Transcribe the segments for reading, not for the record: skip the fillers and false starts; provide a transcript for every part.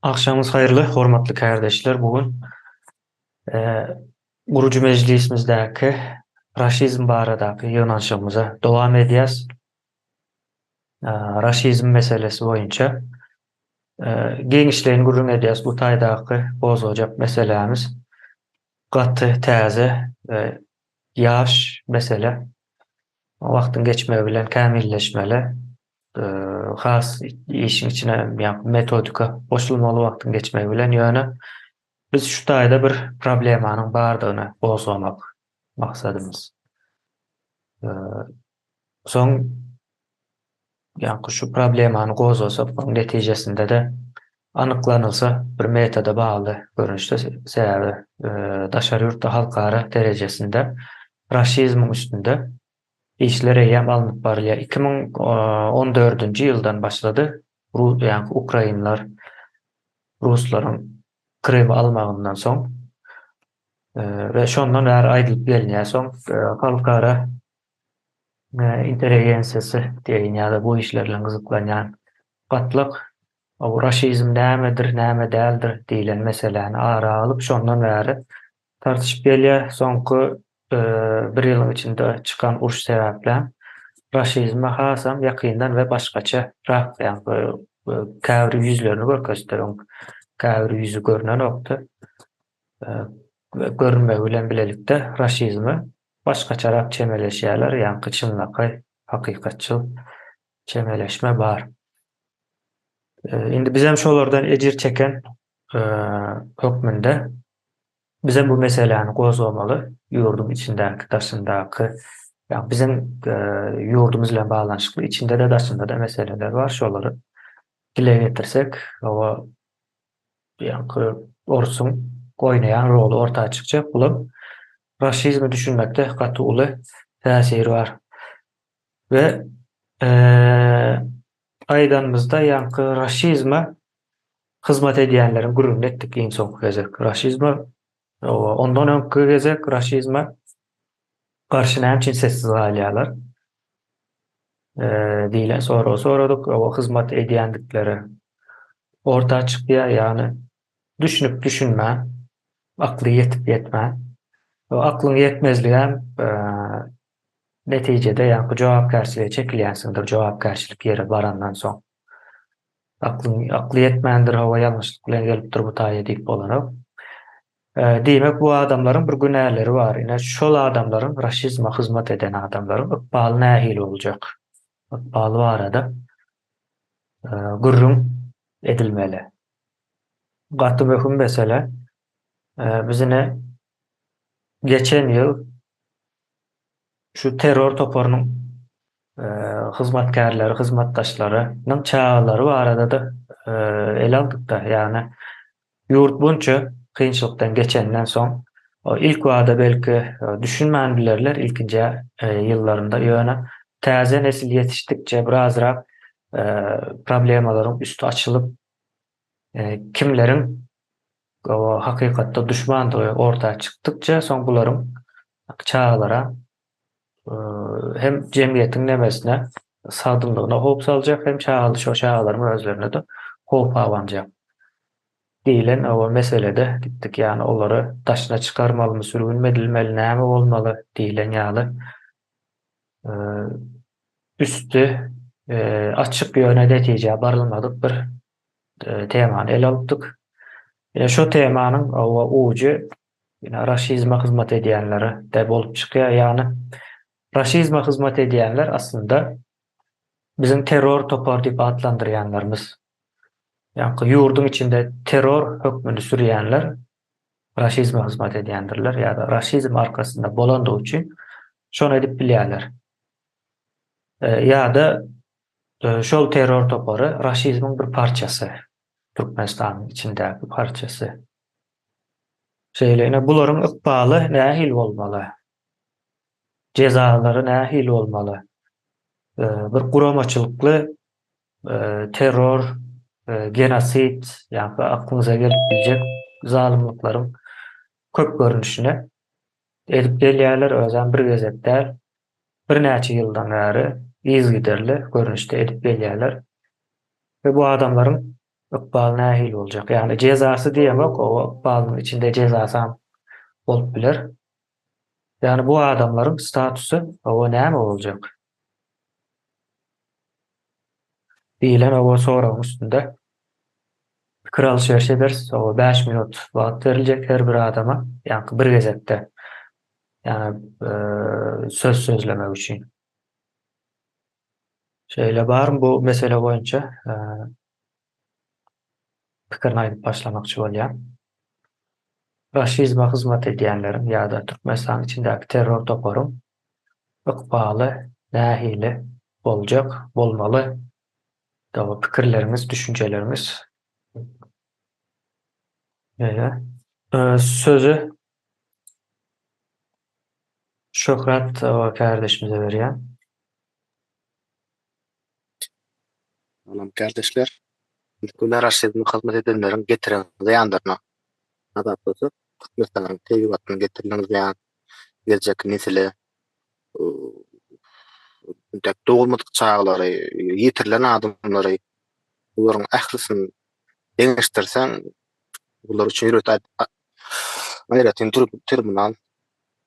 Akşamınız hayırlı, hormatly kardeşler. Bugün e, Gurucu Meclisimizdäki raşizm baradaky ýygnaşygymyza dowam edýäs. Raşizm meselesi boýunça geňişleýin gurrun edýäs. Bu taýdaky bozulajak meselemiz gaty, täze, ýaş mesele. Wagtyň geçmegi bilen kämilleşmeli. E, Has işin içine metodika goşulmaly wagtyň geçmegi bilen ýöne. Biz şu taýda bir problemanyň bardygyny bozmamak maksadymız. Eee, Soň şu problemany gozulsa, buň netijesinde de anyklanylsa bir metoda bagly görünüşde sebäbi daşary ýurtda halkara derejesinde raşizmiň üstünde işler eýem alınıp barýar. 2014-nji ýyldan başlady. Ukrainlar Ruslaryň Krym almagyndan soň ve şondan bäri aýdylyp gelýär. Soň halkara inteligensiýasy diýen ýa-da bu işlerle gyzyklanýan gatlyk o raşizm nämedir, näme däldir diýilen meseleni ara alyp şondan bäri tartyşyp gelýär. Soňky bir ýylyň içinde çykan uruş sebäplen raşizme hasam ýakyndan we başgaça käbir ýüzlerini görkezdiren, käbir ýüzü görünen okdy. Görünmegi bilen bilelikde raşizmi başgaçarak çemeleşýärler, ýa-ni çynlakay, hakykatçyl çemeleşme bar. Indi bizem şolardan ejir çeken hökmünde bizem bu meseleni gozulmaly. Ýurdum içindäki, daşyndaky, bizim ýurdumyz bilen baglanşykly içinde de daşynda da meseleler bar. Şolary dile getirsek, owa orsun oýnaýan rolu ortağa çykjak bulup, raşizmi düşünmekde gaty uly täsiri bar. Ve aýdanymyzda raşizme hyzmat edýänleriň gurrun etdik iň soňky gezek. Raşizme ondan öňkü gezek raşizme garşy näme üçin sessiz galýarlar diýilen soradyk. O hyzmat edýändikleri ortağa çykýar, ýani düşünüp düşünmä, akly yetip yetmä. O aklyň yetmezligi hem netijede jogapkärçiliğe çekilýänsiňdir, jogapkärçilik ýere barandan soň. Akly yetmändir, hawa ýalňyşlyk bilen gelipdir bu taýa diýip bolanok. Diýmek bu adamlaryň bir günäleri bar. Ine şol adamlaryň raşizme hyzmat eden adamlaryň ykbaly nähil boljak? Ykbaly barada gurrun edilmeli. Gaty möhüm mesele bizine geçen ýyl şu terör toparynyň hyzmatkärleri, hyzmatdaşlarynyň çağalary barada da el aldykda, ýani ýurt bunça kynçylykdan geçenden soň o ilk wada belki düşünmän bilerler ilkinji ýyllarynda ýöne täze nesil ýetişdikçe birazrak problemalaryň üstü açylyp kimleriň o hakykatda düşmandygy ortağa çykdykça soň bularyň çağalara hem jemgyýetiň nemesine sadyldygyna hop saljak, hem şo çağalaryň özlerine de hop awanjak diýilen o meselede gitdik, ýani olary daşyna çykarmalymy, sürgünmedilmeli, näme bolmaly diýilen ýaly üstü açyk ýöne netije barylmadyk bir temany el aldyk. Şo temanyň uçy raşizme hyzmat edýänleri de bolup çykýar. Ýani raşizme hyzmat edýänler aslında bizim terör topar diýip adlandyrýanlarymyz. Ýani ýurdun içinde terör hökmüni sürýänler raşizme hyzmat edýändirler, ýa-da raşizm arkasında bolandygy üçin şonu edip bilýärler. Ýa-da şol terör topary raşizmiň bir parçasy, Türkmenistanyň içindäki parçasy. Şeýleýine bularyň ykbaly nähil bolmaly? Cezalary nähil bolmaly? Bir guramaçylykly terör, genosit, ýa-da aklyňyza gelip biljek zalymlyklaryň köp görünüşine edip gelýärler. Özem bir gezekde bir näçe ýyldan bäri izgiderli görünüşde edip gelýärler. Ve bu adamlaryň ıkbal nähil boljak. Yani cezası diýemek o ıkbalın içinde cezası ham bolup biler. Yani bu adamların statusu o näme boljak? Diýilen o soragyň üstünde pikir alşýarşy ederiz. O 5 minut wagt beriljek her bir adama. Yani bir gezetde. Yani söz sözlemek üçin. Şeýle barym bu mesele boýunça pikirini aýdyp başlamakçy bolýar. Raşizme hyzmat edýänlerin ýa-da Türkmenistan içindäki terror toparyň ykbaly nähili boljak, bolmaly? Daba pikirlerimiz, düşüncelerimiz. Eýe. Sözü Şöhret kardeşimize berýän. Salam kardeşler. Bütün raşizme hyzmat edenlerin getiren ziyanlaryna nazar tutup, Türkmenistan'ın teýibatlyny getirilen ziyan, gelecek nesile, tek doğulmadyk çağlary, ýitirilen adamlary, olaryň ählisin deňişdirsen, bular üçin aýratyn tribunal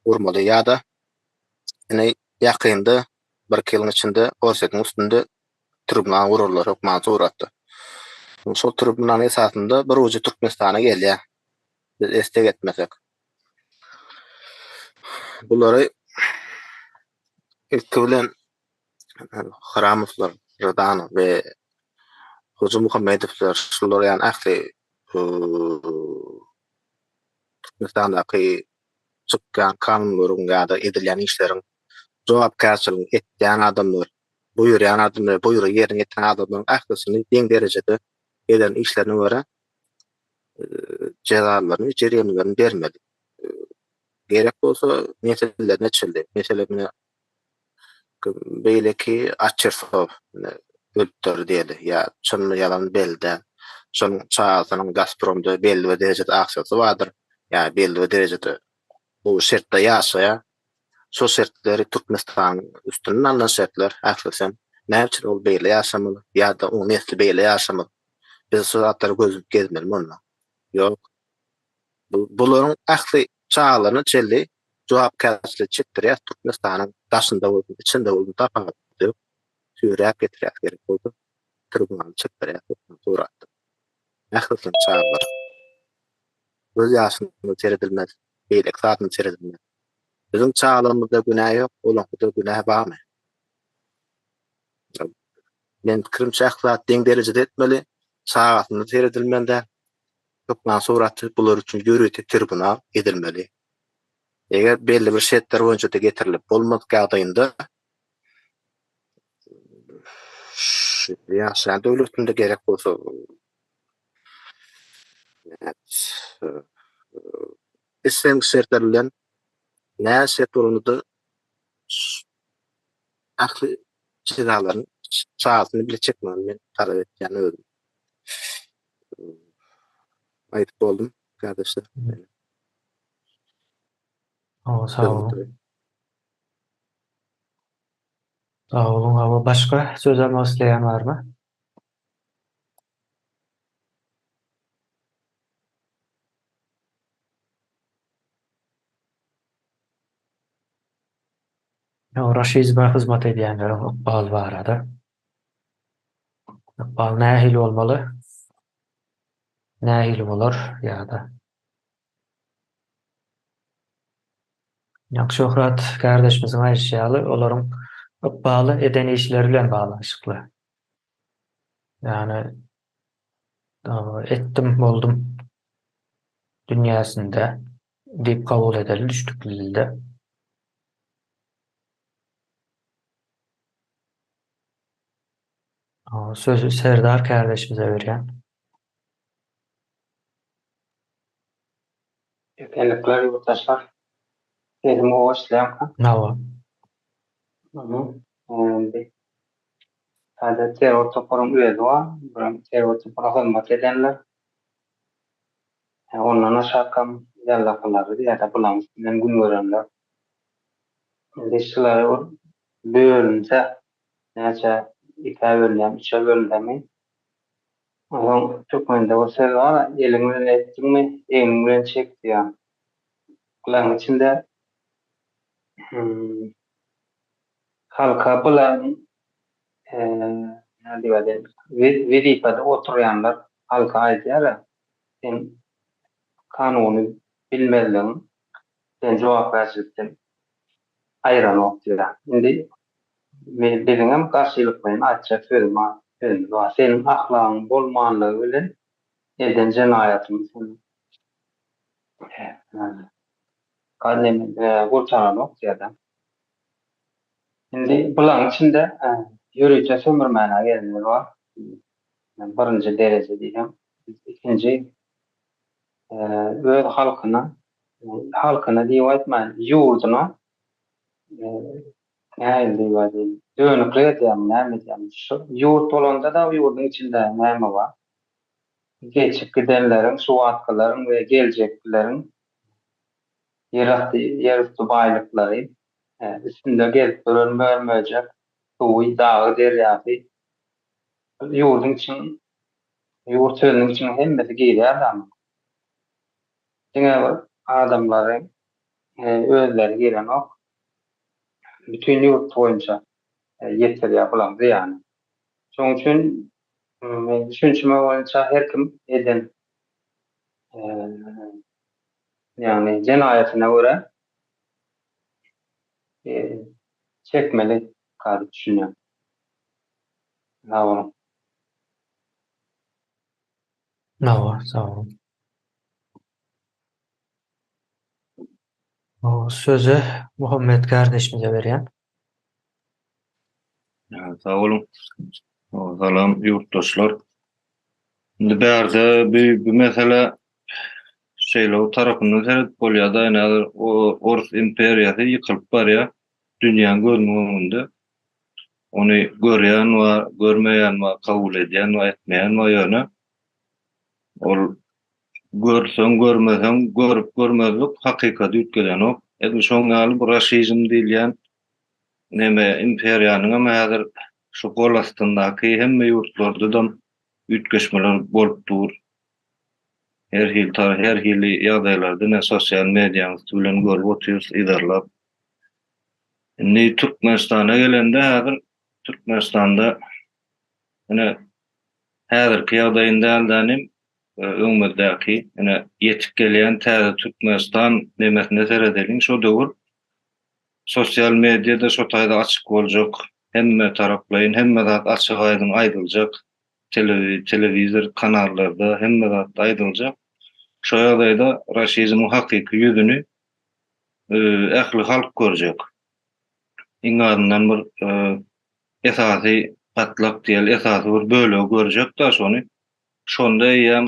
gurmaly ýa-da ine ýakynda bir ýylyň içinde Orsetň üstünde tribunal gururlar hukman suratda. Şol tribunal esasında bir ucu Türkmenistana gelýär. Biz estek etmesek. Bulary ilki bilen Haramovlar, Radana we Hoca Muhammedowler şolary ýani ähli Türkmenistandaky çykkan kanunlaryň ýa-da edilen işleriň jogapkärçiligini etýän adamlar, buyurýan adamlar, buyrugy ýerine ýeten adamlaryň ählisini deň derejede eden işlerine görä cezalaryny, jeremelerini bermeli. Gerek bolsa meselelerine çildi. Meselemi beýleki Açersow öldürdi diýdi. Ya çynly ýalan belde. Şonuň çağasynyň Gazpromda belli bir derejede aksiyasy bardyr. Ya belli bir derejede bu şertde ýaşaýa. Şo şertleri Türkmenistan üstünden alınan şertler ählisem näme üçin ol beýle ýaşamaly ýa-da o nesli beýle ýaşamaly. Biz şu zatlary gözüp gezmeli munna. Ýok. Bularyň ähli çağlaryny çeldi jogapkärçilik çekdirýär Türkmenistanyň daşynda bolsun, içinde bolsun tapaty sürýäp getirýär gerek boldy. Tribunal çekdirýär suratda. Ähli çağlar. Öz ýaşyny çeredilmez, beýlek zatny çeredilmez. Bizim çağlarymyzda günah ýok, olaňda günah barmy? Men kirimçe ähli deň derejede etmeli, çağatyny çeredilmeli. Hukman suraty bular üçin ýürüti tribunal edilmeli. Eger belli bir şertler boýunça da getirilip bolmadyk ýagdaýynda ýaşaýan döwletinde gerek bolsa isem şertler bilen näme şert bolundy ähli çyzalaryny çağatyny bile çekmeli men talap etýän özüm. Aýdyp boldum kardeşler. Sağ olun. Sağ olun. Ama başka söz almak isteyen var mı? Raşizme hyzmat edýänleriň ykbaly barada. Ykbal nähili bolmaly? Nähili bolar ýa-da Şöhret kardeşimiziň aýdýaly olaryň ykbaly eden işleri bilen baglanşykly. Yani etdim boldum dünýäsinde diýip kabul edeli düşdükli dilde. Sözü Serdar kardeşimize berýän. Ekenlikler yurttaşlar. Elimi oğuşlayan. Nawa. Hadi terör toparım üyedi var. Buram terör toparı hizmet edenler. Ondan aşağıkam yallakları ya da bulamızdan gün görenler. Leşçileri bölünce neçe 2 bölünüm, 3 bölünüm. Adam Türkmen'de o söz var, elinden ettin mi, elinle çek diyor. Kulağın içinde halka bulan ne diyor, vazifede oturanlar halka aytýar, sen kanuny bilmeliň, sen jogap berjekden aýran okdylar. Indi benim karşılık bilen açça söylema, senin ahlakyň bolmanlygy bilen eden jenaýatym sen kalem gurtaran okdyada. Indi bulan içinde ýürüýçe sömürmäne gelenler bar. Birinji derece diýem. İkinci öz halkyna diýip aýtmaýan ýurduna näme diýip dönükli edýän näme diýýän şu ýurt bolanda da ýurdun içinde näme bar? Geçip gidenlerin, şu atkalaryň we geljeklilerin yerüstü baýlyklary üstünde gelip duran mörmöjek, suwy, dagy, derýasy ýurdun için, ýurt sözüniň içine hemmesi girýär. Diňe adamlary özleri giren ok, bütün ýurt boýunça ýetirýär bulan ýany. Şoň üçin düşünçime boýunça her kim eden ýani jenaýatyna görä çekmeli kady düşünýär. Sağ Sağ olun. O sözü Muhammed kardeşimize berýän. Sağ olun. Salam yurtdaşlar. Şimdi bärde bir mesele şeyler tarafından seyredip bolýar da ýa-da Orus imperiýasy ýykylyp barýar dünýäň gözüňde. Onu görýän we görmeýän we kabul edýän we etmeýän we ýöne. Ol görseň görmeseň, görüp görmezlik hakykaty ütkelen ok. Endi şoň alyp raşizm diýilýän neme imperiýanyň ama häzir şu gol astyndaky hemme ýurtlarda da ütgeşmeler bolup dur. Her hili ýagdaýlarda ne sosial mediýa bilen görüp oturýarys idarlap. Indi Türkmenistana gelende häzir Türkmenistanda ene häzirki ýagdaýynda aldanym öňmüzdäki ene ýetip gelýän täze Türkmenistan nemesinde seredeliň şo döwür sosial mediýada şo taýda açyk boljak, hemme taraplaýyn, hemme zat açyk aýdyn aýdyljak, telewizor kanallarda hemme zat aýdyljak. Şo ýagdaýda raşizmyň hakyky ýüzüni ähli halk görjek. Iňňaryndan bir esasy patlak diýil, esasy bir bölegi görjek da şonu. Şonda ýam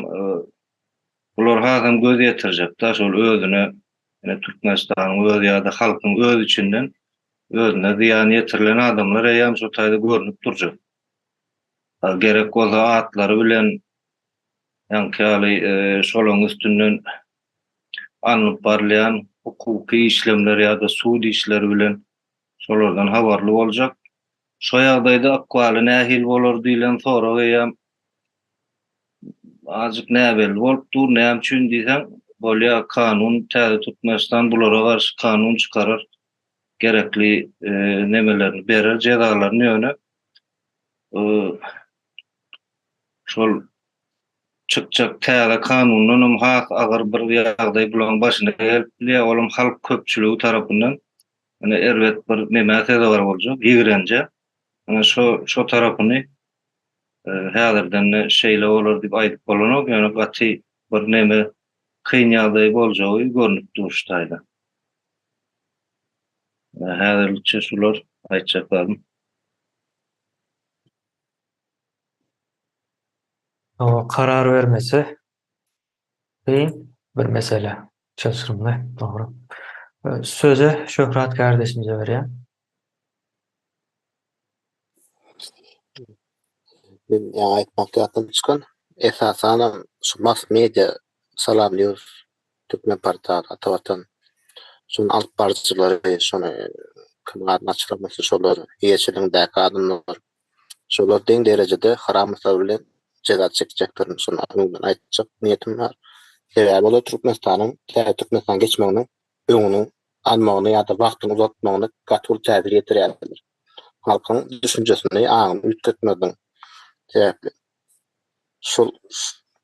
bular hazam göz ýetirjek da şol özüne ene Türkmenistanyň öz ýa-da halkyň öz içinden özüne ziýan ýetirilen adamlar ýam şo taýda görünüp durjak. Gerek bolsa atlary bilen ýanky şolaň üstünden alınıp barlayan hukuki işlemler ýa-da suudi işleri bilen şolardan habarly boljak. Şo ýagdaýda akwaly nähil bolar diýilen sora ýa azık näbel bolup dur, näme üçin diýsen, bolýa kanun täze Türkmenistan bulara garşy kanun çykarar. Gerekli nemelerini berer, jezalaryny ýöne. Şol çykjak täze kanundan has agar bir ýagdaý bilen başyna gelipdi, olam halk köpçüligi tarapyndan ene erwet bir neme var boljak, ýigrenje. Ana şo tarapyny häzirden şeýle bolar diýip aýdyp bolanok, ýani gaty bir neme kyn ýagdaý boljagy görünüp durýardy. Häzirçe şular aýtjaklarym. O karar vermesi kıyın bir mesele. Çözümle. Doğru. Sözü Şöhrat kardeşimize berýän. Ben aýtmak ýatym çykan esasan şu mass media salamlýar Türkmen portal atawatan şonu alyp barjylary şonu kanaat açylamasy şolar ýeşiliňdäki adamlar şolar deň derejede haramsa bilen ceza çekeceklerini şuna öňden aýtjak niýetim bar. Sebäbi olar Türkmenistan geçmegini, öňüni almagyny ýa-da wagtyny uzatmagyny gatyl täzir ýetirýärler. Halkyň düşünjesini aňyny üýtgetmeden sebäpli.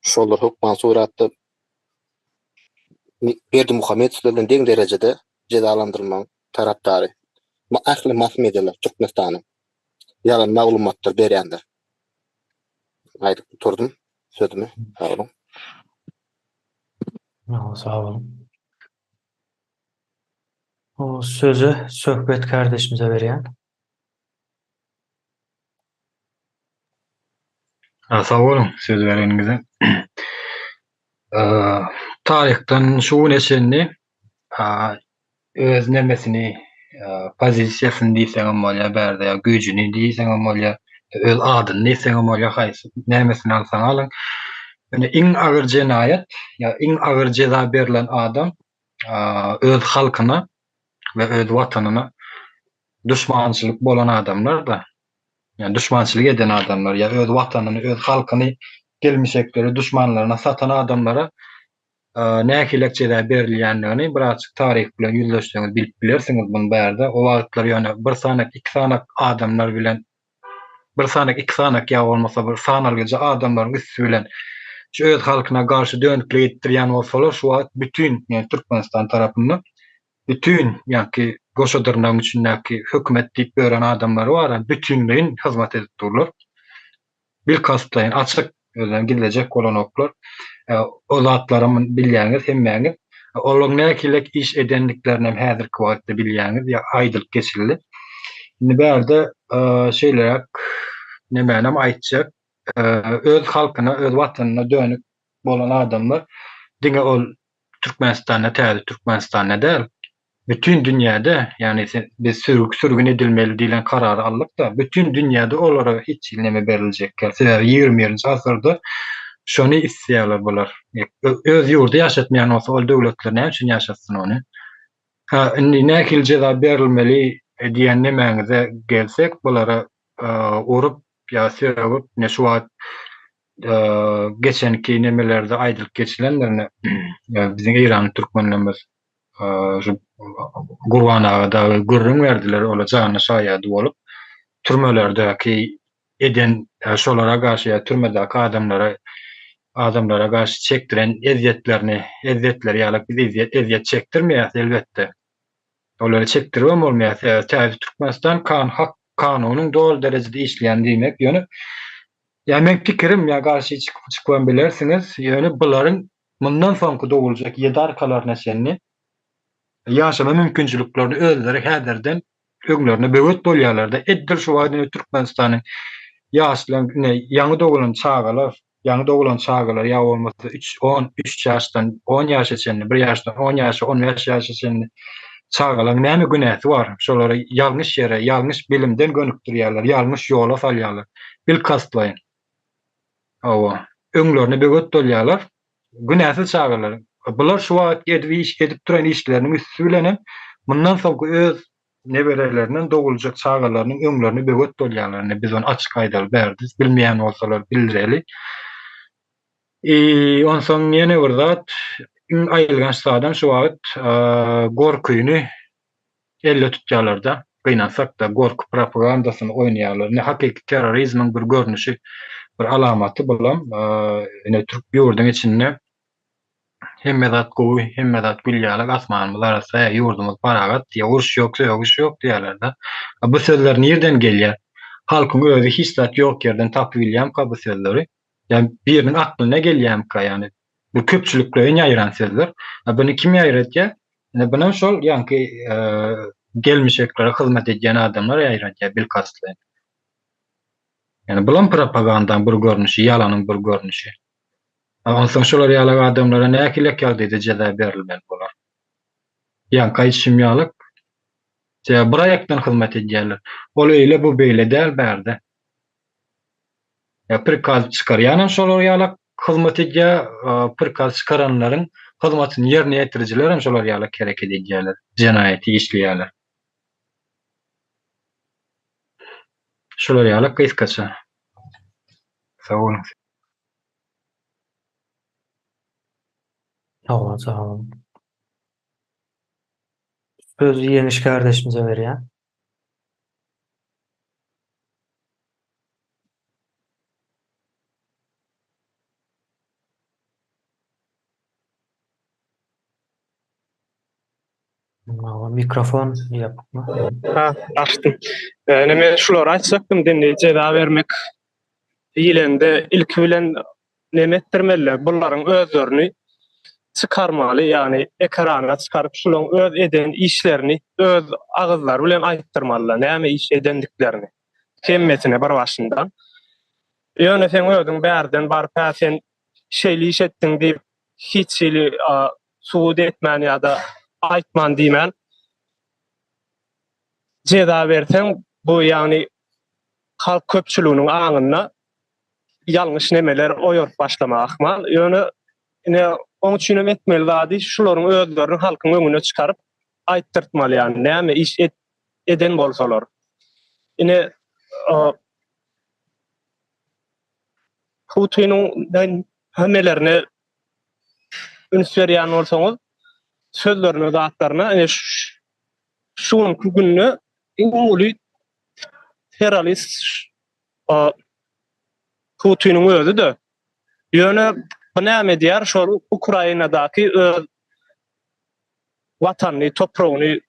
Şolar hukman suratda Berdimuhamedovlardan deň derejede cezalandyrmaň tarapdary. Ahli mass medialar Türkmenistanyň yalan maglumatlar berýändir. Aýdyp tuturdum sözümi. Sağ olun. Sağ olun. O sözü Söhbet kardeşimize veren. Sağ olun söz vereniňize. Tarihten şu neşenni öz nemesini pozisiýasyny diýseňem bolýa, berde ya güýjüni diýseňem bolýa, öz adyny diýseňem bolýa, haýsy nämesini alsaň alyň. Ýani iň agyr jenaýat ýa iň agyr jeza berilen adam öz halkyna we öz watanyna düşmançylyk bolan adamlar da. Yani düşmançylyk eden adamlar ya öz watanyny, öz halkyny gelmişekleri düşmanlaryna satan adamlara nähilek jeza berilýändigini birazçyk tarih bilen ýüzleşseňiz bilip bilersiňiz bunu bärde. O wagtlar ýöne bir sanak, iki sanak adamlar bilen bir sanak, iki sanak ýa bolmasa bir sanalgyja adamlaryň üstü bilen şu öz halkyna garşy dönükli etdirýän bolsalar şu wagt bütün ýani Türkmenistan tarapyndan bütün ýa-ki goşadyrnaň içindäki hökümet diýip gören adamlar bar, bütünleýin hyzmat edip durlar. Bir kastlaýyn açyk özüň gidilejek bolan oklar. O zatlarymyň bilýäňiz hemmäňiz olaryň näkilek iş edenliklerini häzirki wagtda bilýäňiz ýa aýdylyp geçildi. Indi bärde şeýlerak nemänem aýtjak, öz halkyna, öz watanyna dönük bolan adamlar diňe ol Türkmenistana täze Türkmenistana däl. Bütün dünýäde, ýani biz sürgün edilmeli diýilen karary aldyk da, bütün dünýäde olara hiç ilneme beriljek. Sebäbi 20-nji asyrda şonu isleýärler bolar. Öz ýurdu ýaşatmaýan bolsa ol döwletler näme üçin ýaşatsyn ony? Indi näkil jeza berilmeli diýen nemäňize gelsek, bolara urup ýa serewip ne şu wagt geçenki nemelerde aýdylyp geçilenlerine biziň İran türkmenlerimiz Gurbanagada gürrüň berdiler, olajanyny şaýady bolup türmelerdäki eden şolara garşy ýa türmedäki adamlara garşy çekdiren eziyetlerini, eziyetleri ýalyk biz eziyet çekdirmeýäs elbetde. Olary çekdirmem bolmaýas. Täze Türkmenistan kanunyň dol derejede işleýän diýmek ýöne. Ýa men pikirim ýa garşy çykýan bilersiňiz, ýöne bularyň mundan soňky dowuljak ýedarkalar näşenni ýaşama mümkinçiliklerini özleri häzirden öňlerine böwet bolýarlar da. Eddir şu wagtda Türkmenistanyň ýaşlaryň ýaňy dowulan çagalar ýa bolmasa 13 ýaşdan 10 ýaşa çenli, 1 ýaşdan 10 ýaşa, 15 ýaşa çenli çagalar näme günäsi bar? Şolary ýalňyş ýere, ýalňyş bilimden gönükdirýärler, ýalňyş ýola salýarlar. Bil kastlaýyn. Awa, öňlerine böwet bolýarlar. Günäsiz çagalar. Bular şu wagt edip duran işleriniň üstü bilen mundan soňky öz nebereleriniň dowuljak çagalarynyň öňlerini böwet bolýarlar. Biz onu açyk aýdaly berdiz. Bilmeýän bolsalar bildireli. On soň ýene bir zat aýylgan şadan şu wagt gorkuýuny elle tutýarlar da. Gynansak da gorku propagandasyny oýnaýarlar. Ne hakyky terrorizmiň bir görnüşi, bir alamaty bolan Türk ýurdunyň içinde hemme zat gowy, hemme zat bilýärler, asmanymyz arasy ýurdumyz paragat, ýuruş ýok diýerler da. Bu sözler nerden gelýär? Halkyň özü hiç zat ýok ýerden tapyp bilýär bu sözleri. Yani birinin aklyna gelýär yani. Bu köpçülükle ýaýran sözler. Bunu kim ýaýratýar? Yani buna şol ýa-ki gelmişeklere hyzmat edýän adamlar ýaýratýar bil kastlaýyn. Yani bulan propagandanın bir görnüşi, ýalanyň bir görnüşi. Onsoň şolar ýaly adamlara näkilek ýagdaýda jeza berilmeli bolar. Ýa gaýşym ýalyk bir aýakdan hyzmat edýärler. Ol öýle bu beýle däl bärde. Prikaz çykarýan şolar ýalyk hyzmat edýär, prikaz çykaranlaryň hyzmatyny ýerine ýetirjiler hem şolar ýalyk hereket edýärler, jenaýaty işleýärler. Şolar ýalyk gysgaça. Sağ olun. Sağ olun. Sözü Yeniş kardeşimize veriyor. Mikrofon yapma. Ha, açtım. Neme şular açsaktım dinleyici daha vermek ýylende ilki bilen neme etdirmeliler. Bunların özlerini çıkarmaly, yani ekrana çıkarıp şulan öz eden işlerini öz ağızlar bilen aýtdyrmalylar. Näme iş edendiklerini. Kemmetine bir başyndan. Ýöne sen ödüň bärden barp sen şeýli iş etdiň diýip hiç şeýli suud etmän ýa-da aýtman diýmän. Jeda bersen bu yani halk köpçülüğünün aňyna ýalňyş nemeler oýup başlamak ahmal. Ýöne ine oň üçin etmeli zady şularyň özlerini halkyň öňüne çykaryp aýtdyrtmaly, ýani näme iş eden bolsalar. Ine Putin'in hamelerini üns berýän bolsaňyz sözlerini zatlaryna şuň gününi uly terörist Putin'in özü de ýöne bu näme diýär şol Ukrainadaky watanyny topragyny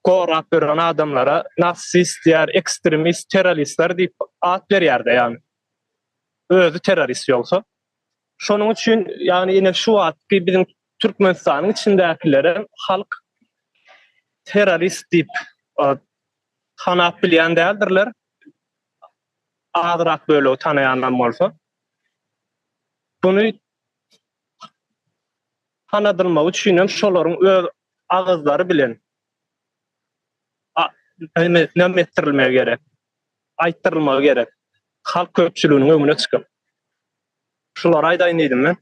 gorap beren adamlara natsist diýär, ekstremist, teröristler diýip at berýärdi ýani. Özü terörist ýolsa. Şonuň üçin ýani ine şu atky bizim Türkmenistanyň içindäkilere halk terörist diýip tanap bilýän däldirler. Azyrak böyle tanaýanlar bolsa. Bunu tanadylmak üçin şolaryň öz ağızlary bilen näme etdirilmegi gerek, aýtdyrylmagy gerek. Halk köpçülüğünün öňüne çykyp. Şular aýdaýyn diýdim men.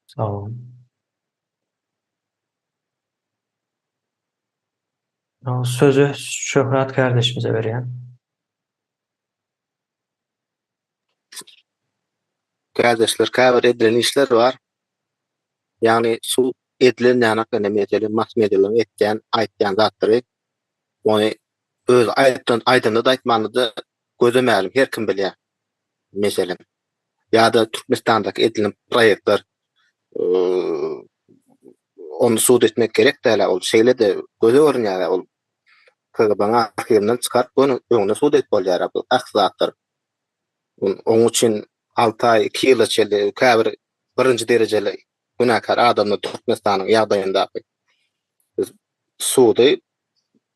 Sağ olun. Sözü Şöhret kardeşimize veriyor. Kardeşler, käbir edilen işler var. Yani su edilen ýanakda näme edilen, mass medialyň etýän, aýtýan zatlary ony öz aýdymda da aýtmandy gözemälim, her kim bilýär. Meselem, ýa-da Türkmenistandaky edilen proýektler onu suud etmek gerek däl, ol şeýle de göze görünýär, ol KGB'ň arkiwinden çykaryp onu öňüne suud etip bolýar, bu aksatlar. Onun için 6 ay, 2 ýyl içinde käbir birinji derejeli günäkar adamlar Türkmenistanyň ýagdaýynda suudy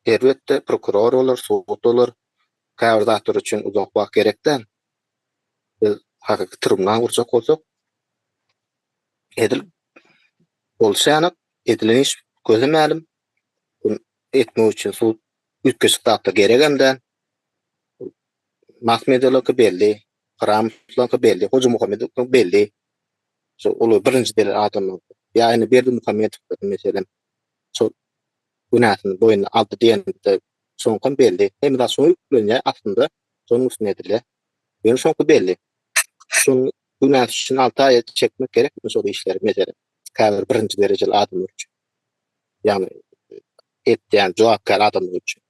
elbetde prokuror bolar, suud bolar. Käbir zatlar üçin uzak wagt gerekden. Biz hakyky tyrmyna urjak bolsak, edil bolşany edilen iş gözemälim. Bunu etmek üçin suud üýtgeçlik zatlar geregenden. Mass medialyky belli, Kıramlıkla belli, Hoca Muhammed'in belli. Olu birinci deli adamlar. Yani Berdi Muhammed mesela. So günahsını boyunca aldı diyen de sonkan belli. Hem de son yükleniyor aslında. Sonun üstüne edile. Benim sonku belli. Son günah için 6 ay çekmek gerek mi o işleri mesela. Kâver birinci dereceli adamlar için. Yani etdiyen cevapkar adamlar için.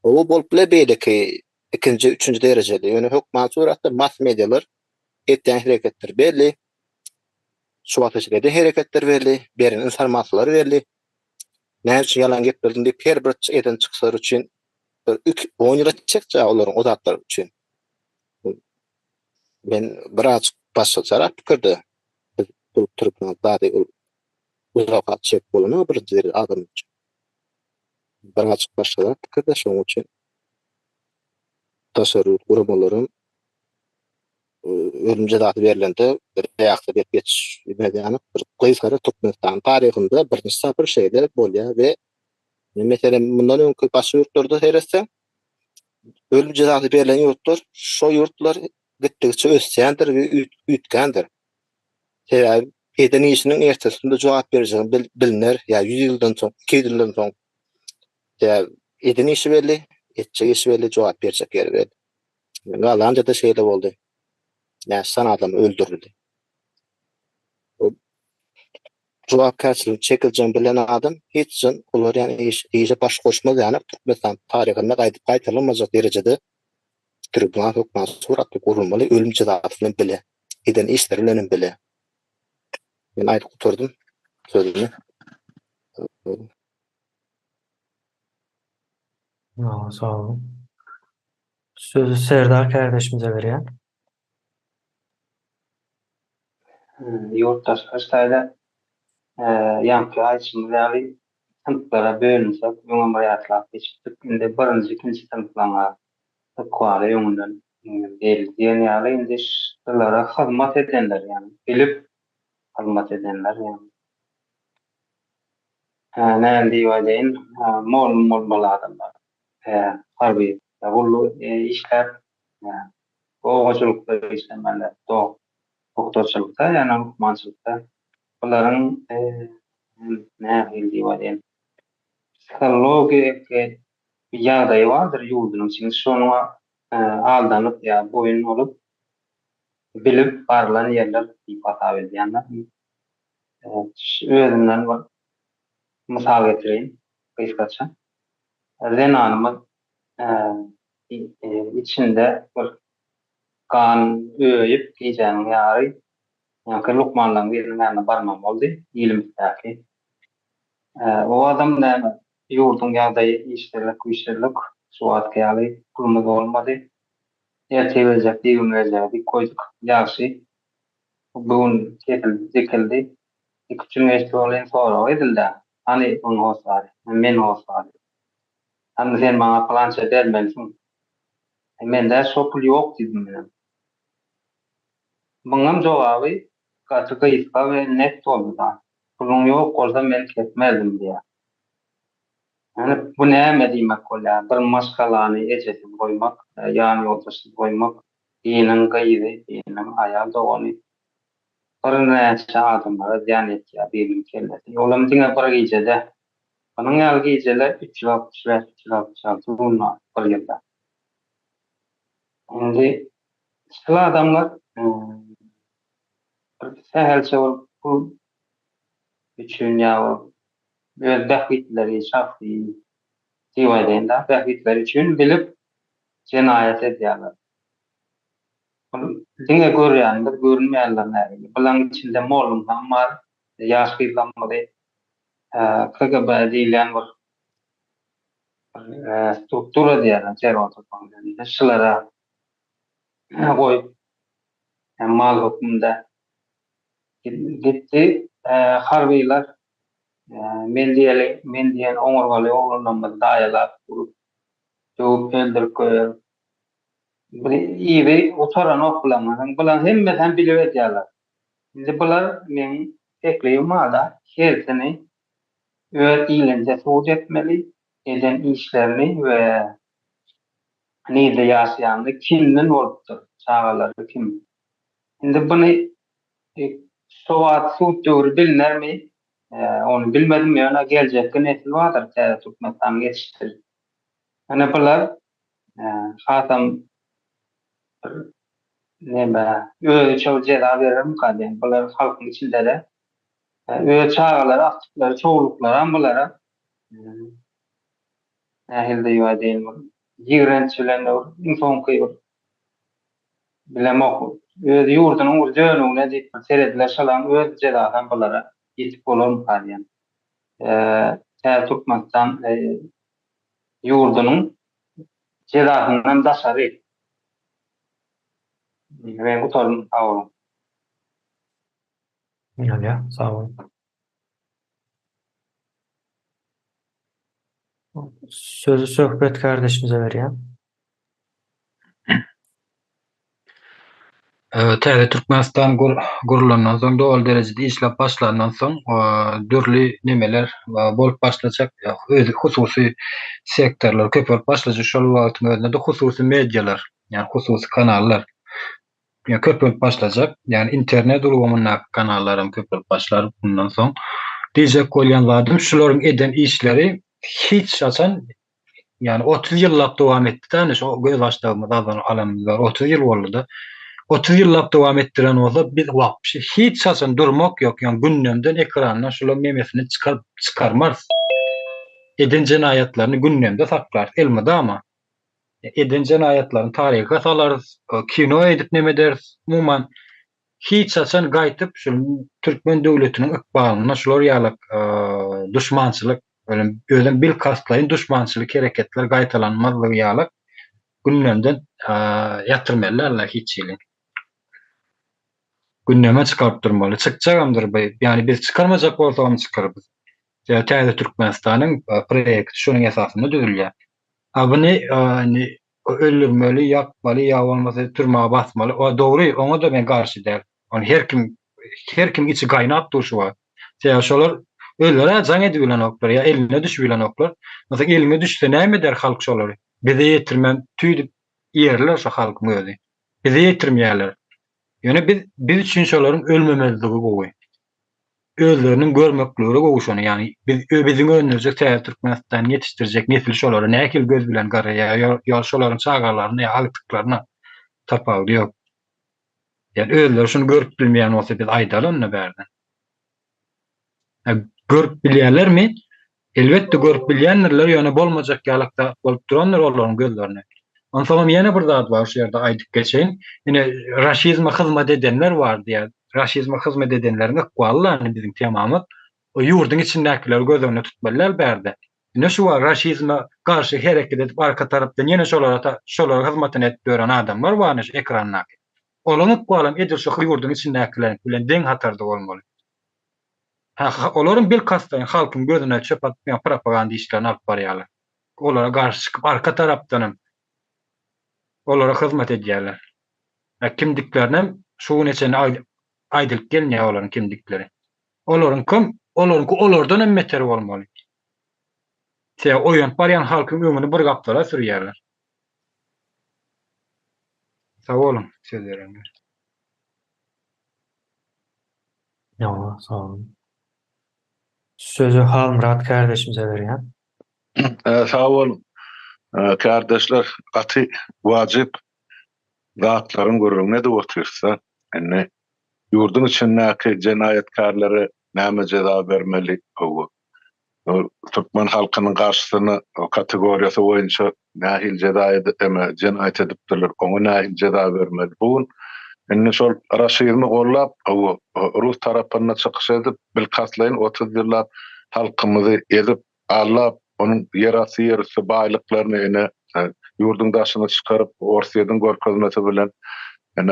O bol bile belli ki ikinci, üçüncü dereceli. Yani hükman suratda mass medyalar etdiyen hareketler belli. Şu ateşlerde hareketler belli. Berin informasyonları belli. Ne için yalan getirdin deyip her bir eden çıksalar için 10 yıla çekeceği onların o zatlar için. Ben biraz başlayarak fikirdi. Türkmen daha da uzak çek bolunu bir adam için. Biraz başlayarak fikirdi. Şunun için tasarruf kurumların ölümce zatı verilende reaksiya bir geç medyanı bir kıyıskara Türkmenistan tarihinde birinci safır şeyler bolya ve mesela bundan önkü başka yurtlarda seyretsen ölümce zatı verilen yurtlar şu yurtlar gittikçe ösýändir ve ütkendir. Yani eden işinin ertesinde cevap vereceğim bilinir ya 100 yıldan soň 200 yıldan soň ya eden işi belli etçe işi belli cevap verecek yer belli. Galanca da şeyle boldy. näçe adamy öldürdi. Jogapkärçilik çekiljen bilen adam hiçjin olar ýani iýe baş goşmaz ýani Türkmenistan taryhyna gaýtylmajak derejede tribunal hukman suratly gurulmaly ölüm jazasyny bile. Eden işleri bilen bile. Men aýdyp guturdum sözümi. Sağ olun. Sözü Serdar kardeşimize vereyim. Yurttaşlar taýda ýa-da aýçymyzy sınıflara bölünsek, öňe geçip indi birinji, ikinji sınıflara kuwala ýöňünden belgilen ýaly indi şulara hyzmat edenler ýani bilip hyzmat edenler ýani. Näme diýýärdiň mol adamlar. Harby ýagully işler, oňaçylykda işlemeler, doktorçylykda ýani hukmançylykda olaryň näme diýýärdiň psikologik bir ýagdaýy bardyr ýurdunyň içinde şonuňa aldanyp ýa boýun olup bilip barlan ýerler diýip atap edýänler. Özümden bir mysal getireyim kıskaça. Renanymyz içinde bir kan öýüp giýjäniň ýary ýa-da lukmanlaryň biriniň ýanyna barmam boldy ýylimdäki. O adam näme ýurdun ýagdaýy işlerlik suwat ýaly pulumyz bolmady. Ertegeljek diýilmejek koýduk ýaşy. Bugun çekildi. İkinci üniversite sonra edildi. Hani onu olsaydı, men olsaydı. Hani sen bana plança vermelisin. Men de sopul yok dedim ben. Bunun cevabı kaçık iska ve net oldu da. Pulun yok olsa men ketmezdim diye. Yani bu ne demek oluyor? Bir maskalanı ecetim koymak, yani ortasını koymak, dinin gayri, dinin ayal doğanı. Örneğin adamlara ziyan etkiye bilim kellesi. Olam dine para giycede. Onun yal giyceler 3 yıl 66 bununla bir yılda. Şimdi sıkılı adamlar sehelse bu üçün ya böyle dehvitleri şahsi divaydenler dehvitleri için bilip cinayet ediyorlar. Dine görýänler, görünmeýänler näme? Bulan içinde molumdan var, ýaşylanmady. KGB diýilen bir struktura diýerler, terör şulara goýup mal hukmunda gitti. Harbylar men diýen oňurgaly oglanmaz daýalar kurup jogap öldürip koýar. İyi otaran okulanmadan bulan hemmeten bilip edýärler. Şimdi bular men ekleýümada her sene öz ilince suud etmeli, eden işlerini we nide ýaşaýandy kimden bolupdyr, çağalary kim. Şimdi bunu sowat suud döwrü bilnermi? Onu bilmedim ýa-da geljekde nesil bardyr, Türkmenistan geçişdir. Ana bular hatam neme öyle çok ceza veririm kadın. Bunlar halkın içinde de öyle çağlar, aktifler, çoğuluklar ambulara nehilde yuvadeyin. Yigrençilenler, insan kıyır. Bilem oku. Öyle yurdunun urcönüğüne deyip seyrediler şalan öyle ceza ambulara yetip olur kadın. Türkmenistan yurdunun cezasından daşarı. Ben gutarım awrun. Ya, sağ olun. Sözü Söhbet kardeşimize vereyim. Täze Türkmenistan gurulandan soň dol derejede işlep başlandan soň dürli nemeler bolup başlajak, özü hususy sektorlar köp başlajak. Şol wagtyň özünde de hususy medialar, ýani hususy kanallar köp başlajak. Ýani internet urugamyna kanallarym köp başlar bundan soň. Diýjek bolýan wagtym şolaryň eden işleri hiç açan ýani 30 ýyllyk dowam etdi. Täne şu göz açdygymyz alamymyz bar. 30 ýyl boldy. 30 yıllap dowam etdiren bolsa biz hiç saçan durmak yok. Yani gündemden ekrandan şular memesini çıkarmaz. Eden cinayetlerini gündemde saklar. Elmada ama eden cinayetlerini tarihe kasalarız. Kino edip neme deriz. Umuman hiç saçan gaýtyp şu Türkmen döwletiniň ykbalyna şular ýalyk düşmançylyk, özüm bil kastlaýyn düşmançylyk hereketler gaýtalanmazlygy ýalyk gündemden ýatyrmalylar hiç ýyly. Gündeme çykaryp durmaly. Çykjagamdyr bu. Yani biz çykarmajak bolsam çykarybys. Täze Türkmenistanyň proýekti şonuň esasynda düzülýär. Buny öldürmeli, ýakmaly, ýa bolmasa türmäge basmaly. O dogry, oňa da men garşy däl. Ony her kim içi gaýnap durşy bar. Şolar öllere jaň edip bilen oklar, ýa eline düşüp bilen oklar. Mesela eline düşse näme der halk şolary? Bize ýetirmen tüýdip ýerler şo halkyň özi. Bize ýetirmeýärler. Yani biz üçin şolaryň ölmemeligi gowy. Özlerinin görmekleri gowuşany, yani biziň önümizde täze Türkmenistan ýetişdirjek nesil şolary näkil göz bilen garaýar, ýa şolaryň çagarlaryny ýa altyklaryna tapagy ýok. Yani özleri şunu görüp bilmeýän bolsa biz aýdaly onda bärden. Görüp bilýärlermi? Elbetde görüp bilýänler, ýöne bolmajak ýalakda bolup duranlar olaryň gözlerine. Onsoňam ýene bir zat bar şu ýerde aýdyp geçeýin. Ýene raşizme hyzmat edenler bar diýär. Raşizme hyzmat edenleriň ykbalyny biziň temamyz o ýurdun içindekiler göz önüne tutmalylar bärde. Ne şu var, raşizme garşy hereket edip arka tarapdan ýene şolara hyzmatyny edip gören adamlar bar şu ekranna. Olaryň ykbalym edir şu ýurdun içindekiler bilen deň hatarda bolmaly. Olaryň bil kastaýyn halkyň gözüne çöp atmaýan propaganda işlerini alyp barýarlar. Olara garşy çykyp arka tarapdan olara hyzmat edýärler. Kimdiklerine şu neçeni aýdylyp gelýär olaryň kimdikleri. Olaryň kim? Olardan hem beter bolmaly. Oýan barýan halkyň öňüne bir gapdara sürýärler. Sag bolun, sözlerim. Ýa, sağ olun. Sözü Halmurat kardeşimize berýän. Sağ olun. Kardeşler, gaty wajyp zatlaryň görüňe de otursa, ýurdun içindäki jenayetkarlary näme jeza bermeli? Türkmen halkynyň garşysyny o kategoriýasy boýunça nähil jenayet edipdirler, oňa nähil jeza bermeli? Bu şol raşizmi gollap, Rus tarapyna çykyş edip, bilkatlaýyn 30 ýyllap halkymyzy edip, allap, onun yerasy ýerisi baýlyklaryny ýurdun daşyna çykaryp, Orsiýadan görkezmesi bilen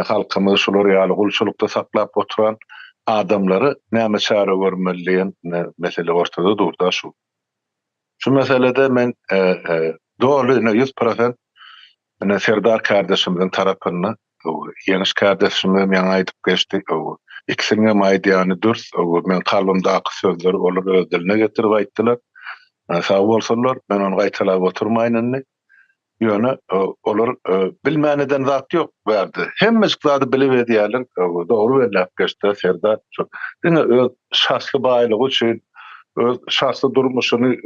halkymyzy şolar ýaly gulçulukda saklap oturan adamlary näme çare görmelidiň mesele ortada durda şu. Şu meselede men dogry 100% Serdar kardeşimiziň tarapyny ýeňiş kardeşimiz ýaňa aýdyp geçdi. İkisine maýdýany dürs, men kalbymdaky sözleri olar öz diline getirip aýtdylar. Sağ bolsunlar, ben onu gaýtalap oturmaýyn. Ýöne olar bilmäneden zat ýok berdi. Hemmesi zady bilip edýärler, dogry belläp geçdi Serdar. Diňe öz şahsy baýlygy üçin, öz şahsy durmuşyny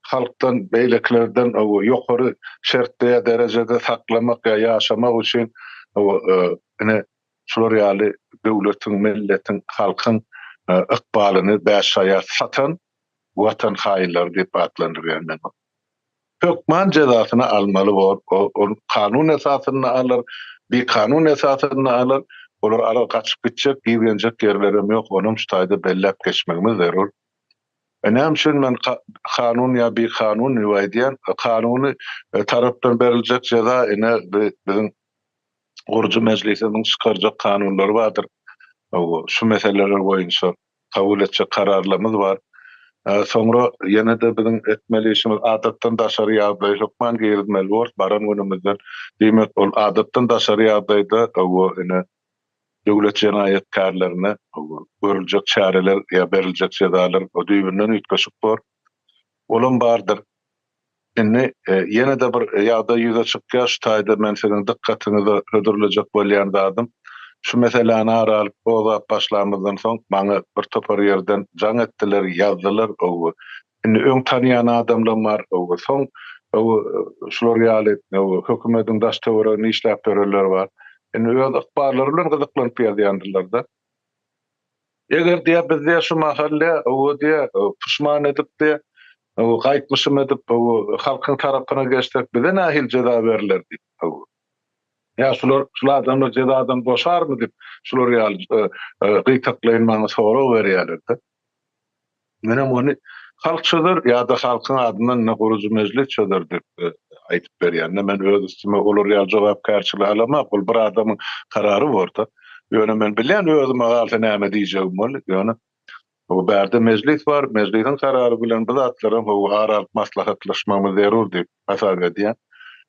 halkdan, beýleklerden ýokary şertde, derejede saklamak ýa ýaşamak üçin şular ýaly döwletiň, milletiň, halkyň ykbalyny bäşaýa satan watan haýyllar diýip adlandyrýan. Hökman cezasyny almaly bol, o kanun esasyny alır, bir kanun esasyny alır, olar ara kaçıp gitjek, giýenjek ýerlerim ýok, onuň ştaýda belläp geçmegimiz zarur. Näme üçin men kanun ýa bir kanun diýýän, kanuny tarapdan beriljek ceza biziň Gurju Meclisiniň çykarjak kanunlary bardyr. Şu meseleler boýunça kabul etjek kararlarymyz bar. Sonra ýene de biziň etmeli işimiz adatdan daşary ýagdaý hukman girilmeli bor. Baran günümizden diýmek ol adatdan daşary ýagdaýda döwlet jenayetkarlaryna görüljek çareler ýa beriljek cezalar o düýbünden üýtgeşik bor. Olam bardyr. Ýene de bir ýagdaý ýüze çykýar, şu taýda men seniň dikkatyňizi hödürlejek bolýan dadym. Şu meseleni aralyp bozap başlamazdan soň maňa bir topar ýerden jaň etdiler, ýazdylar. Öň tanýan adamlar bar. Soň şular ýaly hökümetiň daş töweregiň işläp bererler bar. öz akbarlary bilen gyzyklanyp ýazýandylar da. Eger diýe bizde şu mahalle o diýe pişman edipdi, o gaýtmyşym edip o halkyň tarapyna geçsek bize nähil jeda berilirdi. Ya şular adamlar jedadan boşarmy dip şular ýaly gytaklaýan maňa sorag berýärlerdi. Menem onu halkçıdır ýa-da halkyň adyndan ne guruju mejlis çöder dip aýtyp berýär. Men öz üstüme olar ýa jogapkärçilik alamak, bol bir adamyň karary borda. Ýöne men bilýän özüme galta näme diýjegim bol. Ýöne o berde mejlis bar, mejlisin karary bilen biz atlaryň o aralyk maslahatlaşmamyz zerur dip hasap edýän.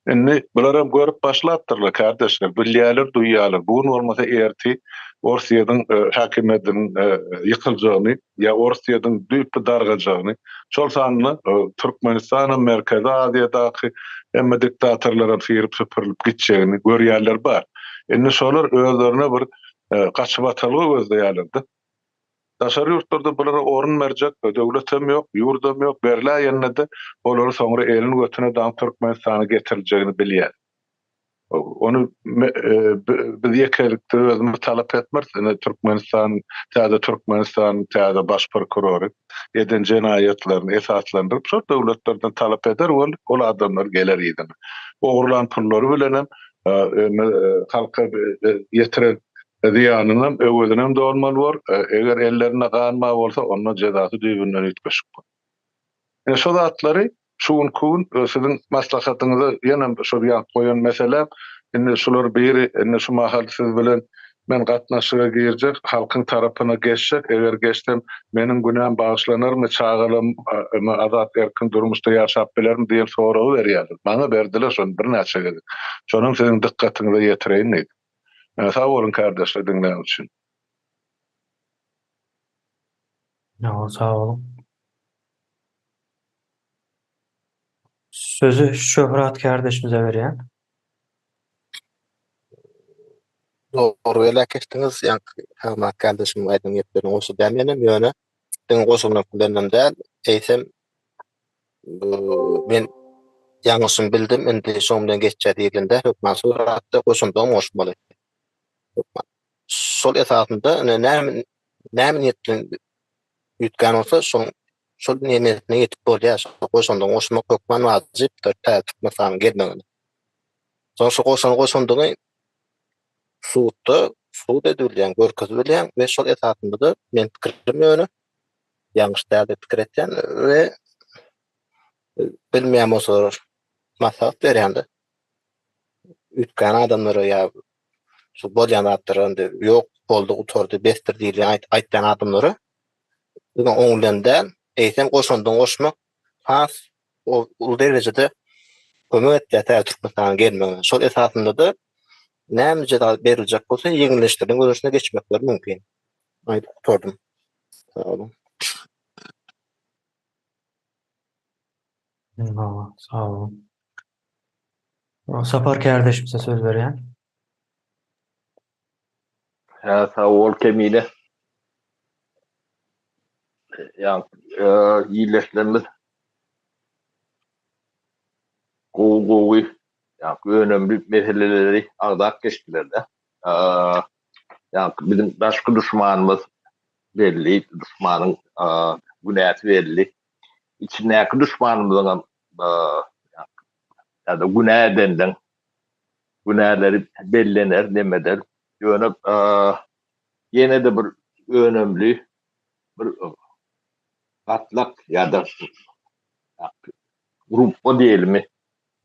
Indi bular görüp başlapdyrlar kardeşler, bilýärler, duýýarlar. Bugun bolmasa erti Orsiýadyň häkimetiniň ýykyljagyny ýa Orsiýadyň düýp dargajagyny, şol sanly Türkmenistanyň Merkezi Aziýadaky hemme diktatorlara firip süpürilip gitjegini görýärler bar. Indi şolar özlerine bir gaçyp atlygy gözleýärler. Daşary ýurtlarda bulara orun berjek, döwletem ýok, ýurdam ýok, berilýände olary soňra elini götüne daň Türkmenistana getirijegini bilýär. Onu biz ýekelikde özümiz talap etmez. Türkmenistan, täze baş prokurory eden jenayetlerini esaslandyryp şu döwletlerden talap eder, ol adamlar geler ýedi. Ogrulan pullary bilen halka ýetiren ziyanynam öwüdinem dolmaly bar. Eger ellerine ganma bolsa onun jezasy düýbünden ötgeşik. Şo zatlary şuun kuun sizin maslahatyňyzy ýene şo ýan goýan mesele indi şular biri indi şu mahal siz bilen men gatnaşyga girjek halkyň tarapyna geçsek eger geçsem meniň günäm bagyşlanarmy çağalym azat erkin durmuşda ýaşap bilerim diýen soragy berýärler. Maňa berdiler şonu bir näçe gezek. Şonuň siziň dikkatiňize ýetireýin. Sağ olun kardeşler dinleyen için. Sağ olun. Sözü Şöhret kardeşimize verýän. Doğru welek etdiňiz. Ýa-ni kardeşim aýdyň ýetlerini oşu dämenem ýöne. Diň goşulmaklaryndan däl, eýsem men ýalňyşymy bildim, indi şoň bilen geçjä diýilende hökmen suratda goşundyň oşmaly. Şol esasında näme ýetdiň ýetgän bolsa şol nimetine ýetip bolýar. Goşundyň oşmak hökmen wajyp täzip gelmegini. Soňra goşundyň suud edilýän, görkezilýän we şol esasında da men pikirim ýöne ýalňyş däl dep pikir etýän we bilmeýän bolsa maslahat berýändir. Ütkän adamlara ýa şu bolýan atlarynda ýok boldy utordy bestir diýilýän aýtdan adamlara bugun oňlandan eýsem goşundyň goşmak has o derejede kömek etdi Türkmenistana gelmegine. Şol esasında da näme jeda beriljek bolsa ýeňilleşdirdiň görüşine geçmekler mümkin. Aýdyp utardym. Sağ olun. Sağ olun. Sapar kardeşimize söz verýän. Sağ ol Kemile. Yani iyileşlerimiz gowy yani önemli meseleleri agdak geçtiler de. Yani bizim başka düşmanımız belli, düşmanın günahı belli. İçindeki düşmanımızın ya da günah edenden günahları bellener demeder. Yani yine de bir önemli bir atlak ya da grup o diyelim mi?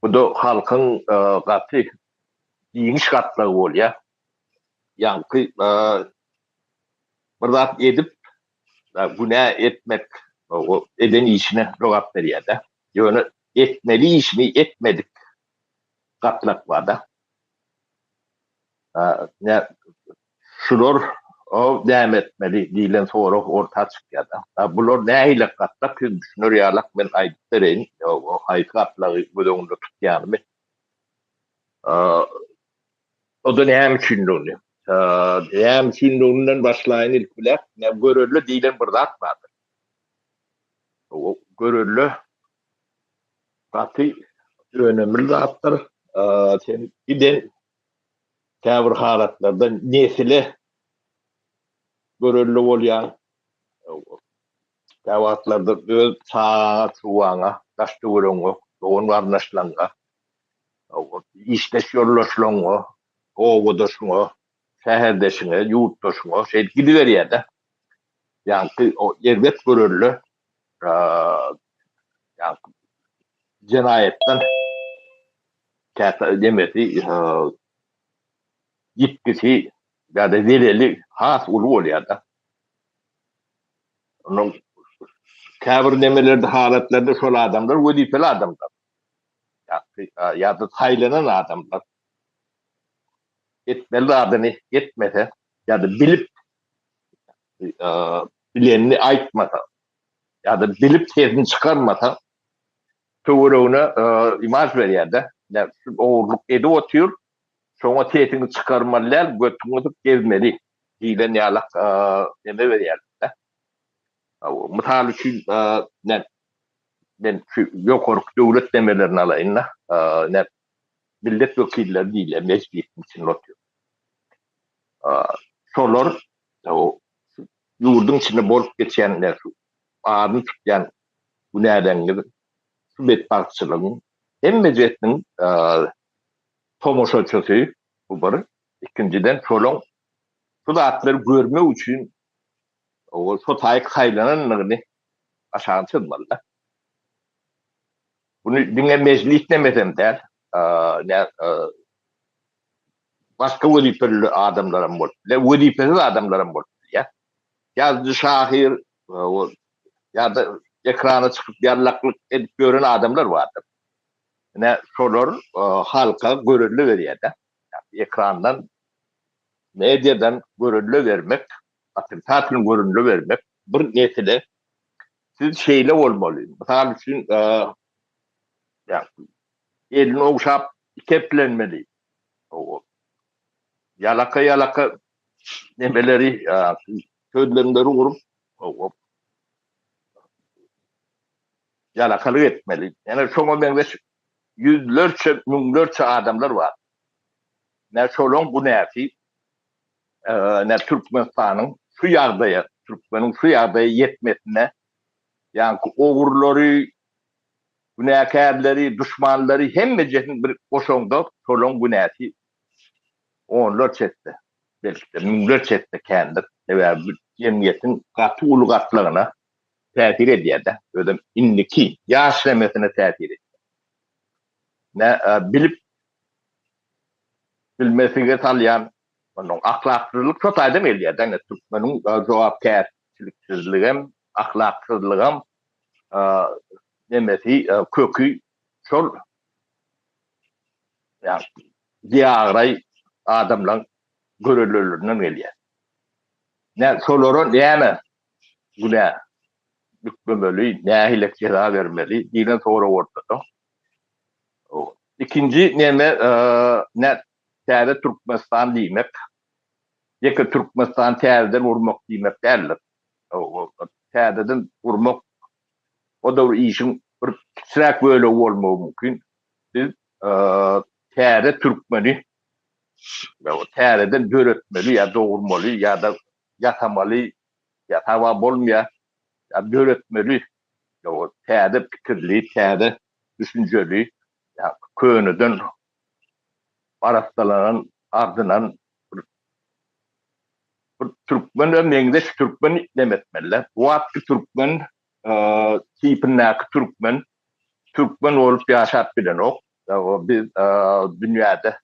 Bu da halkın katı giyiniş katlığı oluyor. Yani bir zat edip günah etmek o eden işine cevap veriyor da. Yani etmeli işini etmedik katlak var da. Şular o devam etmeli diyilen sonra orta çıkıyor da. Bunlar neyle katlak düşünür yalak ben ayıtlarım. O ayıt katlağı bu da onu tutuyor mu? O da neyem çinliğini. Neyem çinliğinden başlayan ilkler görürlü diyilen bir zat vardır. O görürlü katı önemli zattır. Giden käbir halatlarda nesile görüllü bolýan käwatlarda öz saat uwaňa, daşdy görüňe, doğun barnaşlaňa, işleş ýollaşlaňa, ogudaşyňa, şäherdeşiňe, ýurtdaşyňa şey gidiberýär-de. Ýani o elbet görüllü ýani cinayetden käte demeti gitkisi ya da vereli has ulu bolýar-da. Onun käbir nemelerde halatlarda şol adamlar wezipeli adamlar. Ya da taýlanan adamlar. Etmeli adını etmese ya da bilip bilenini aýtmasa ya da bilip sesini çıkarmasa töweregine imaj berýär-de. Ya oğurluk edi otyr, şoňa sesini çıkarmalar, götüňi gezmeli. Diýlen ýalak neme berýär-de. Misal üçin ben şu ýokarky döwlet demelerini alaýyn. Millet wekilleri diýle meclisin içinde otyr. Şolar ýurdun içinde bolup geçenler şu adyny tutýan bu nädendir? Şu betbarçylygyň hem mejetiniň tomoşaçysy bu bir. İkinciden şolaň şu zatlary görmek üçin o şu taýyk saýlananyny aşağı çykmaly. Bunu diňe meclis demesem de başka wezipeli adamlarım bol. Wezipesiz adamlarım bol. Yazıcı şahir ya da ekrana çıkıp yarlaklık edip gören adamlar vardır. Şolar halka görüllü berýär-de. Ekrandan, medyadan görüllü vermek, atın görüllü vermek bir nesile siz şeyle olmalı. Misal üçün elini okşap keplenmeli. Yalaka nemeleri sözlerinden vurup yalakalık etmeli. Yani şoňa beňde yüzlerce, miňlerce adamlar var. Şolaň bu näsi Türkmenistanyň şu ýagdaýa, Türkmeniň şu ýagdaýa ýetmesine, ýani ogurlary, günäkärleri, düşmanlary hemme jetin bir goşoňda şolaň bu näsi onlar çetdi. Belki de miňler çetdi kendir. Bir jemgyýetiň gaty ulgatlygyna täsir edýär-de. Ödem indiki ýaşlemesine täsir edýär. Bilip bilmesine salýan onun ahlaksyzlyk çok aýdym elýär-de. Türkmeniň jogapkärçiliksizligim, ahlaksyzlygym nemesi kökü şol ýa diýagray adamlaryň görüllülüğünden gelýär. Şolaryň näme güne bükmemeli, nähilek ceza vermeli, diýlen sonra ortada. İkinci näme täze Türkmenistan diýmek, ýeke Türkmenistan täzeden urmak diýmek däl. Täzeden urmak o da işin bir kiçiräk böyle bolmagy mümkin. Biz täze Türkmeni täzeden döretmeli ya doğurmaly ya da ýatamaly, ýatawa bolmaýar, ya döretmeli. Täze pikirli, täze düşünjeli, köňüden arastalanan ardynan bir Türkmen we meňzeş Türkmen demetmeli. Wagtky Türkmen tipinäki Türkmen olup ýaşap bilenok. Biz dünýäde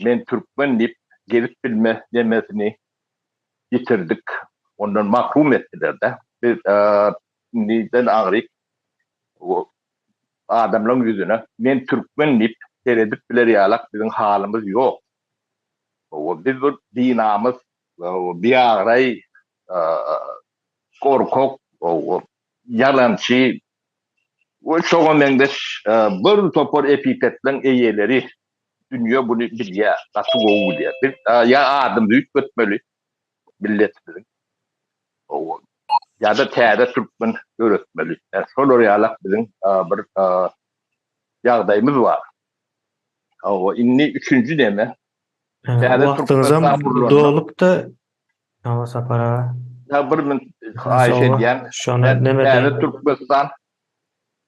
men Türkmen dip gelip bilme demesini yitirdik. Ondan mahrum etdiler-de. Biz niden agryk o adamlaryň ýüzüne men Türkmen dip seredip biler ýalak biziň halymyz ýok. Biz bir dinamyz biagray korkok yalançy şoňa meňdeş bir topar epitetleň eýeleri dünýä bunu bilýär, nasy gowy bilýär. Bir ýa adam büyük götmeli milletimiň. Ya da täze Türkmen öğretmeli. Şolar ýalak biziň bir ýagdaýymyz bar. Inni üçüncü näme? Wagtyňyzam dolup da Hava sapara Ya bir min haýyş edýän şonu neme Täze diýin? Türkmenistan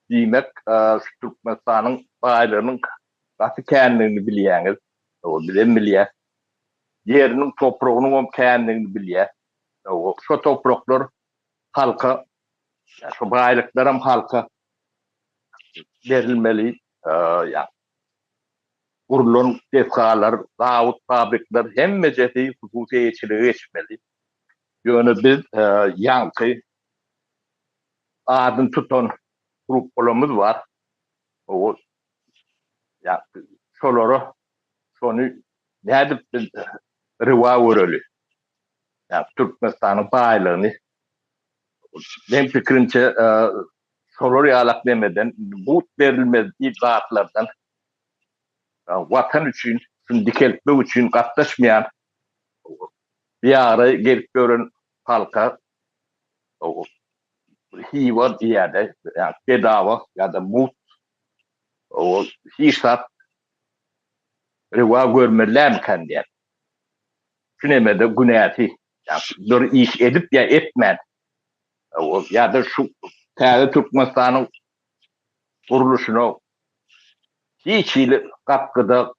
diýmek, şu Türkmenistanyň baýlarynyň gasy kändigini bilýäňiz. O bilen bilýär. Ýeriniň topragynyň hem kändigini bilýär. O şu topraklar halka, şu baýlyklar hem halka berilmeli. Ya gurulan defhalar, zawut, fabrikler hemme jeti hususy ýeçiligi geçmeli. Ýöne biz ýanky adyn tutan gruplarymyz var. O ya şolary şonu nädip biz riwa göreli. Ya Türkmenistanyň baýlygyny benim pikirimçe şolary ýalak demeden bu berilmez ýatlardan watan üçin, şunu dikeltmek üçin gatnaşmaýan bir ara gelip gören halka o hiwa diýerde, yani bedava ya da mut o hiçat riwa görmeler kan diýer. Şunemede günäti, yani bir iş edip ya etmän. O ya da şu Täze Türkmenistanyň guruluşuna hiç ýyly gapgyda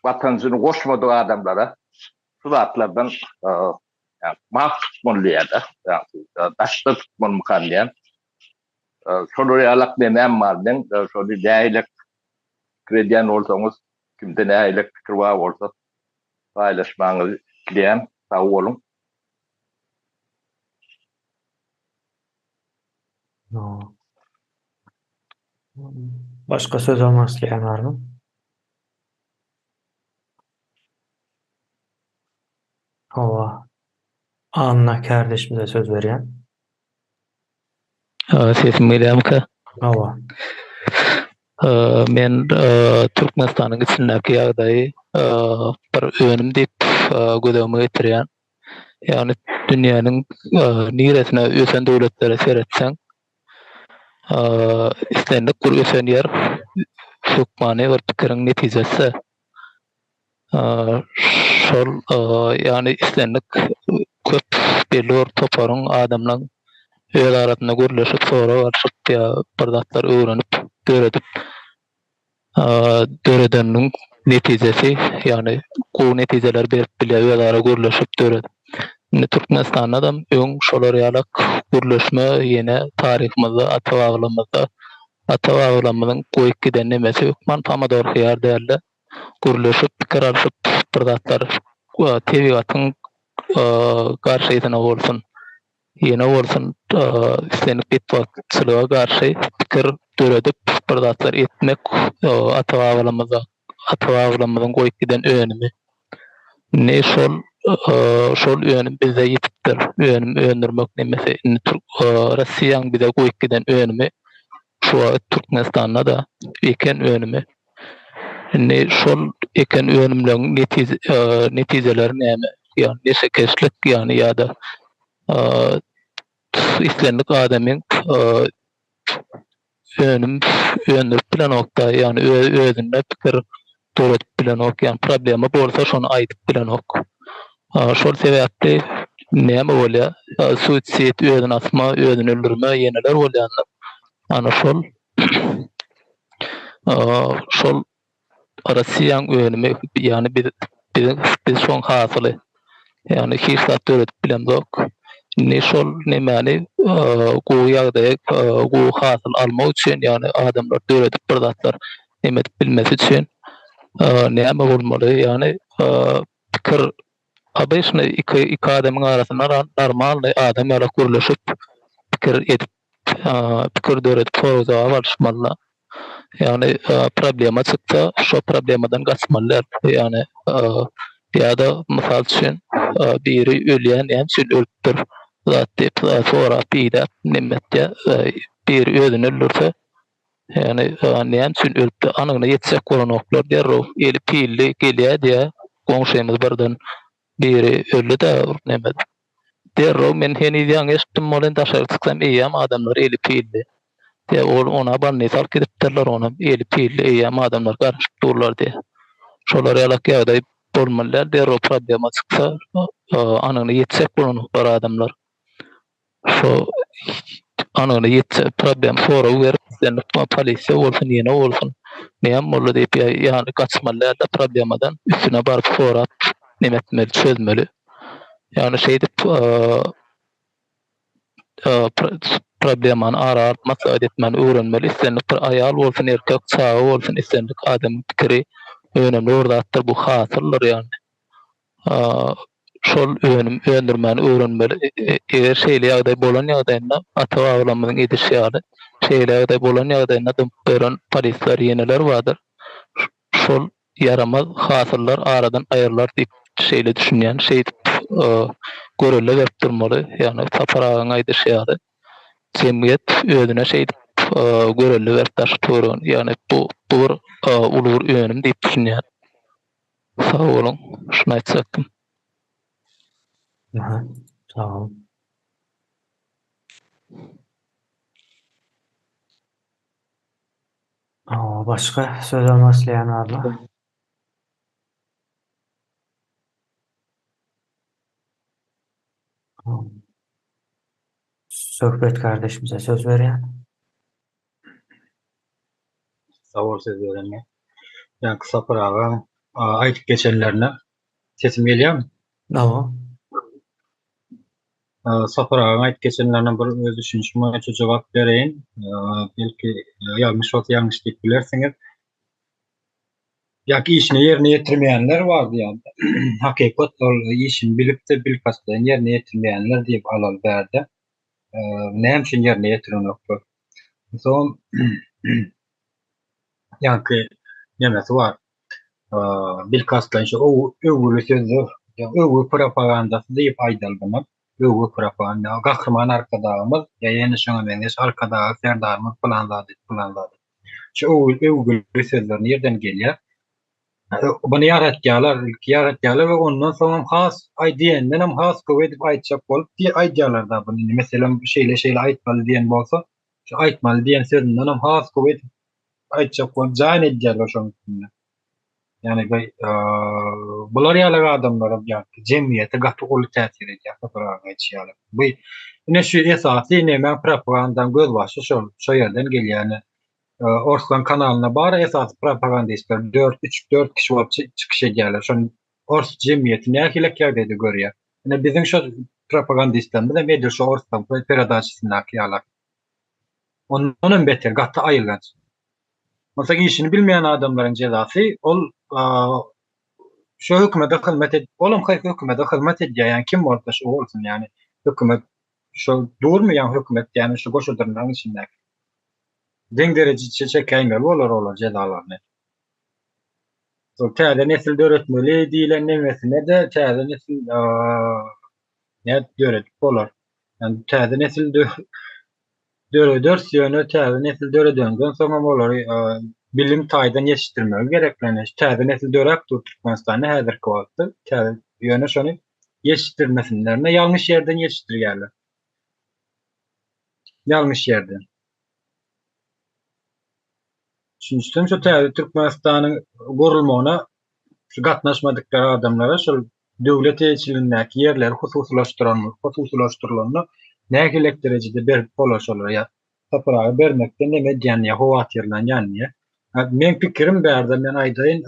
watanjyny goşmady adamlara şu zatlardan yani mahsus tutmalıya da yani daşta tutmalı mıkanlayan şolary alak demem malden şolary däýlek krediýän bolsaňyz kimde näýlek pikir bar bolsa paýlaşmaňyzy dileýän sag bolun. Başka söz almak isteyen var mı? Hava. Anna kardeşimize söz veren. Sesim gelýärmi? Hava. Men Türkmenistanyň içindäki ýagdaýy bir öňüm diýip gödegime getirýän. Ýani dünýäniň niresine ösen döwletlere seretseň islendik bir ösen ýer hukmany bir pikiriň netijesi. Şol ýani islendik köp belli toparyň adamlaryň öz arasynda görleşip sonra barşyp bir zatlar öwrenip göredip döredeniň netijesi ýani bu netijeler berip bilýär öz ara görleşip döredip. Türkmenistanda da öň şolary ýalak gürleşme ýene taryhymyzda ata-babalarymyzyň goýup giden nemesi hukman Pomodor hyýar däli gürleşip pikir alşyp bir zatlar tebigatyň garşysyna bolsun ýene bolsun islenip etpakçylyga garşy pikir döredip bir zatlar etmek ata-babalarymyzyň goýup giden öňümi ne şol öňüm bize ýetipdir. Öňüm öňürmek nemesi Russiýanyň bize goýup giden öňümi şu Türkmenistanda da eken öňümi ne şol eken öňümleň netijeleri näme ýani neşekeşlik ýani ýa-da islendik adamyň öňürüp bilen okda ýani özünde pikir döredip bilen ok ýani problemi bolsa şonu aýdyp bilen ok. Şol sebäpli näme bolýar? Suitsit, özüni atma, özüni öldürme ýeneler bolýar. Ana şol Russiýanyň öňümi ýani biz şoň hasyly ýani hiç zat döredip bilemzok. Ne şol nemäni gowy ýagdaýa gowy hasyl almak üçin ýani adamlar döredip bir zatlar nemet bilmesi üçin näme bolmaly ýani pikir abeşne iki adamyň arasynda normal adam ýaly gürleşip pikir edip pikir döredip soraga barşmaly. Yani problema çyksa şu problemadan gaçmalylar. Yani ýa-da mysal üçin biri ölýän ýa-ni şol ölüpdir. Zat diýip sonra biýde nimetde biri özüni öldürse yani näme üçin ölüpdi? Anyna ýetsek bolanoklar derrow eli pilli gelýär diýe goňşymyz birden biri öldü de näme derrow men heni diýen eşitdim bolan daşary çyksam eýem adamlar eli pilli. Ona banny sal gidipdirler ona eli pilli eýem adamlar garşyp durlar diýe. Şolary ýalak ýagdaý bolmalyar derhol problema çyksa anyny ýetsek bolanyplar adamlar. Şo anyny ýetse problem soraw berip sen polisiýa bolsun ýene bolsun näme bolla diýip ýani kaçmallar da problemadan üstüne baryp sorap nimetmeli çözmeli. Yani şey dip problemany ara maksat etmeni öwrenmeli. Istenlik bir ayal bolsun, erkek, çağa bolsun, istenlik adam pikiri önemli ordatdyr bu hasyrlar yani. Şol öwrendirmeni öwrenmeli. Eger şeýle ýagdaý bolan ýagdaýynda ata-babalarymyzyň edişýäri, şeýle ýagdaý bolan ýagdaýynda dören polisler ýeneler bardyr. Şol yaramaz hasyrlar aradan aýyrlar diýip şeýle düşünýän şeý görelle berip durmaly. Yani taparagyň aýdyşýary. Cemiyet özüne şeý görelle berip taşdyran. Yani bu bir ulur önem diýip düşünýär. Sağ olun. Şunu aýtsaktym. Aha, sağ ol. Başka söz almak isteyen var mı? Söhbet kardeşimize söz veren. Sağ ol söz verenme. Yani kısa program aytıp geçenlerine sesim geliyor mu? Tamam. Sapıragan aytıp geçenlerine bir öz düşünüşüme cevap vereyim. Belki yanlış olsa yanlış deyip bilersiniz. Yaki işini yerine getirmeyenler vardı yani. Hakikat işini bilip de bilkaslayın yerine getirmeyenler deyip alal verdi. Ne için yerine getirin yoktu. Son yani nemesi var. Bilkaslayın şu övgülü sözü, övgü propagandası deyip aydalgımız. Övgü propaganda. Kahraman arkadağımız, yeni şuna mengeç arkadağı serdarımız planladı. Şu övgülü sözler nereden geliyor? Bunu yaratyalar ve ondan sonra has aydiyenden hem has kuvvetip aytacak bolup aydyalar da bunu mesela şeyle aytmalı diyen bolsa şu aytmalı diyen sözünden hem has kuvvetip aytacak bolup can edýärler şoň üstünde. Yani bular ýaly adamlar jemgyýete gaty goly täsir edýär fotografa etýärler. Bu ine şu esasy näme propagandadan göz başy şo ýerden gelýär. Orslan kanalyna bar esas propagandistler 4 kişi bolup çykyş edýärler. Şoň Ors jemgyýetini nähilek ýagdaýda görýär. Ine biziň şo propagandistlerimiz hem edil şo Orslan peredaçysynaky ýalar. Ondan beter gaty aýylganç. Mesela işini bilmeyen adamların cezası ol şu hükümete hizmet et. Oğlum hükümete hizmet edýär. Yani kim olsa şu olsun yani. Hükümet şu durmayan hükümet yani şu goşudurların içinde. Den derece çeçekaylar olur cezalarını. So täze nesil döretmeli diýilen nemesine de täze nesil ne döret bolar. Yani täze nesil dörs täze nesil döredenden soňra bolar bilim taýdan ýetişdirmek gereklenir. Täze nesil dörek Türkmenistanyň häzirki wagtda täze ýöne şonu ýetişdirmesinlerine ýalňyş ýerden ýetişdirýärler. Ýalňyş ýerden. Şunçdan şu täze Türkmenistanyň gurulmagyna şu gatnaşmadykları adamlara şol döwlet eýçiligindäki ýerleri hususlaşdyrylany nähilek derejede berip bolaşylar ýa taparagy bermekden neme diýen ýa howatyrlan ýany. Men pikirim bärde men aýdaýyn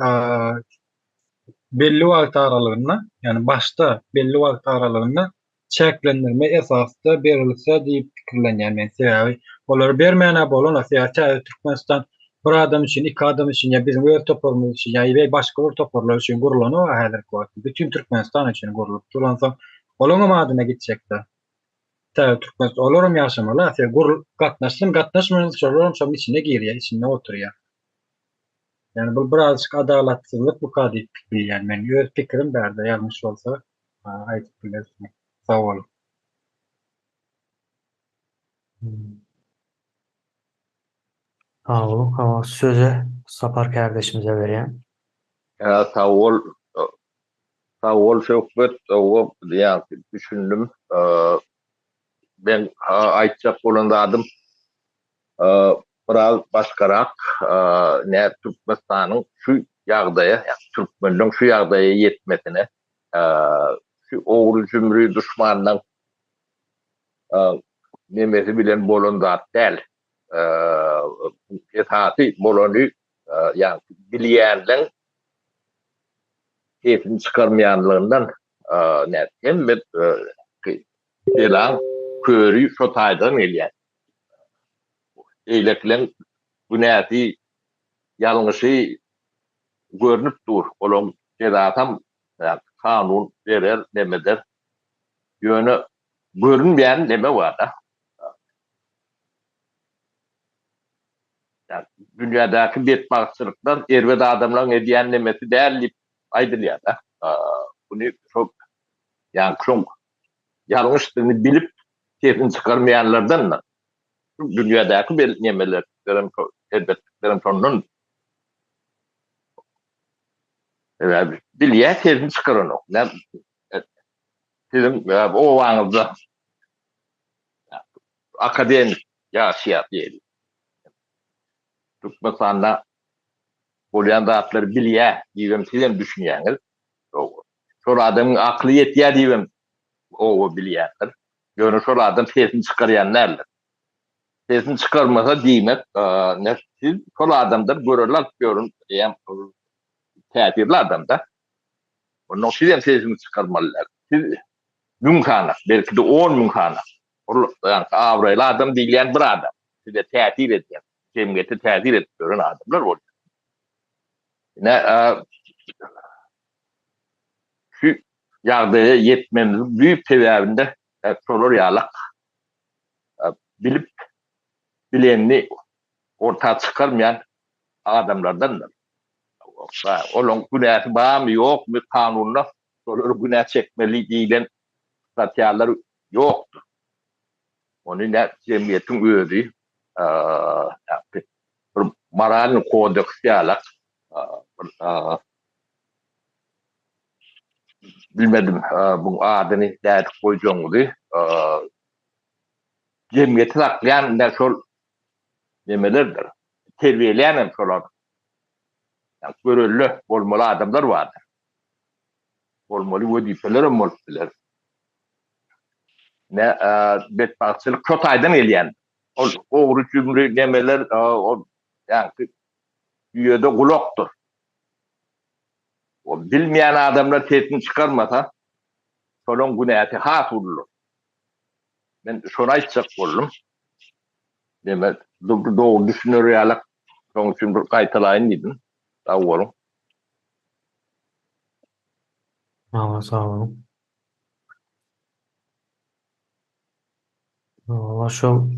belli wagt aralygyna ýani başda belli wagt aralygyna çäklendirme esasda berilse diýip pikirlenýär men. Sebäbi olar bermäne bolan siýasat Türkmenistan bir adam üçin, iki adam üçin ýa bizim öz toporumuz üçin ýa başga bir toporlar üçin gurulany häzirki wagtda bütün Türkmenistan üçin gurulup duransa olaňam adyna gitjekde. Türkmenistan olaram ýaşamaly, gatnaşmaly şolaryň şoň içine girýär, içinde oturýar. Yani bu birazcık adaletçilik bu kadar pikir yani men öz pikirim bärde yanlış bolsa aýdyp bilersiň. Sağ olun. Sağ olun. Sözü Sapar kardeşimize vereyim. Sağ ol söhbet o diýär düşündüm. Ben aýtjak bolandadım. Biraz başkarak ne Türkmenistan'ın şu ýagdaýa, ýa Türkmenliň şu ýagdaýa ýetmesine, şu ogry jümri düşmanlaryň nemesi bilen bolan zat däl. Esasy bolany ýa bilýänleň keyfini çıkarmayanlarından hem bir elan körü şotaydan elyen. Eyleklen bu näti ýalňyşy görnüp dur. Olum cezatam kanun verer demeder. Ýöne görünmeýän neme bar da. Dünyadaky betbaççylyklar erwet adamlaryň edýän nemesi däl aydylýar da. Bunu çok çok ýalňyşlygyny bilip keyfini çıkarmayanlardan dünyadaky bir nemeler elbetlerim sonunun bilýär keyfini çıkaran ok. Sizin o wagtda akademik ýaşaýat diýelim. Türkmenistan'da bolýan zatları bilýär diýem sizem düşünýäňiz. Şol adamyň akly ýetýär diýem o bilýärdir. Ýöne şol adam sesini çykarýanlar. Sesini çykarmasa diýmek, siz şol adamdan görürler görün diýem täsirli adamda. Onu sizem sesini çykarmalylar. Siz mümkana, belki de 10 mümkana. Yani awraýly adam diýilýän bir adam. Size täsir edýär. Cemiyete täsir etýän adamlar bolýar. Şu ýagdaýa ýetmemizin büyük sebäbinde şolar ýalak bilip bilenni ortağa çıkarmayan adamlardandır. Olon günahı bağımı yok mu kanunla şolar günah çekmeli diýilen statyalar yoktur. Onu ne cemiyetin özü moral kodeks ýalak bilmedim bu adyny dädik goýjaňyzy cemiyeti saklayan da şol nemelerdir. Terbiýelenen şolar. Yani görüllü bolmaly adamlar vardır. Bolmaly wezipelerim bolmaly. Ne betbaççylyk kötaýdan elýän. Ogry jümri nemeler yani ýöde gulokdur. O bilmeýän adamlar sesini çıkarmasa şolun günahy has bolur. Ben şonu aýtjak boldum. Demek doğru düşünür ýalak şoň üçin bir gaýtalaýyn diýdim. Sag bolun. Sağ olun. Şu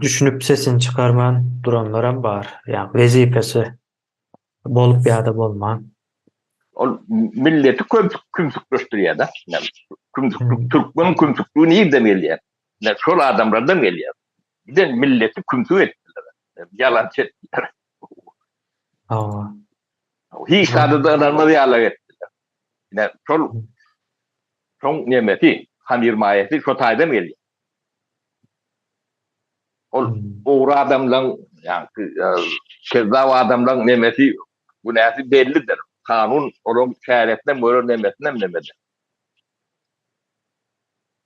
düşünüp sesini çıkarman duranlar bar. Yani wezipesi bolup ýa-da bolman. O milleti kümsükleşdirýär da. Türkmen kümsüklüğü nereden gelýär? Şol adamlardan gelýär. Bir de milleti kümsük etdiler. Yalançy etdiler. Hiç adamlar ýalak etdiler. Şol nemeti hamirmayeti şo taýdan gelýär. Ogry adamlaryň yani kezzap adamlaryň nemeti günäsi bellidir. Kanun onun şäretden böyle nemetinden.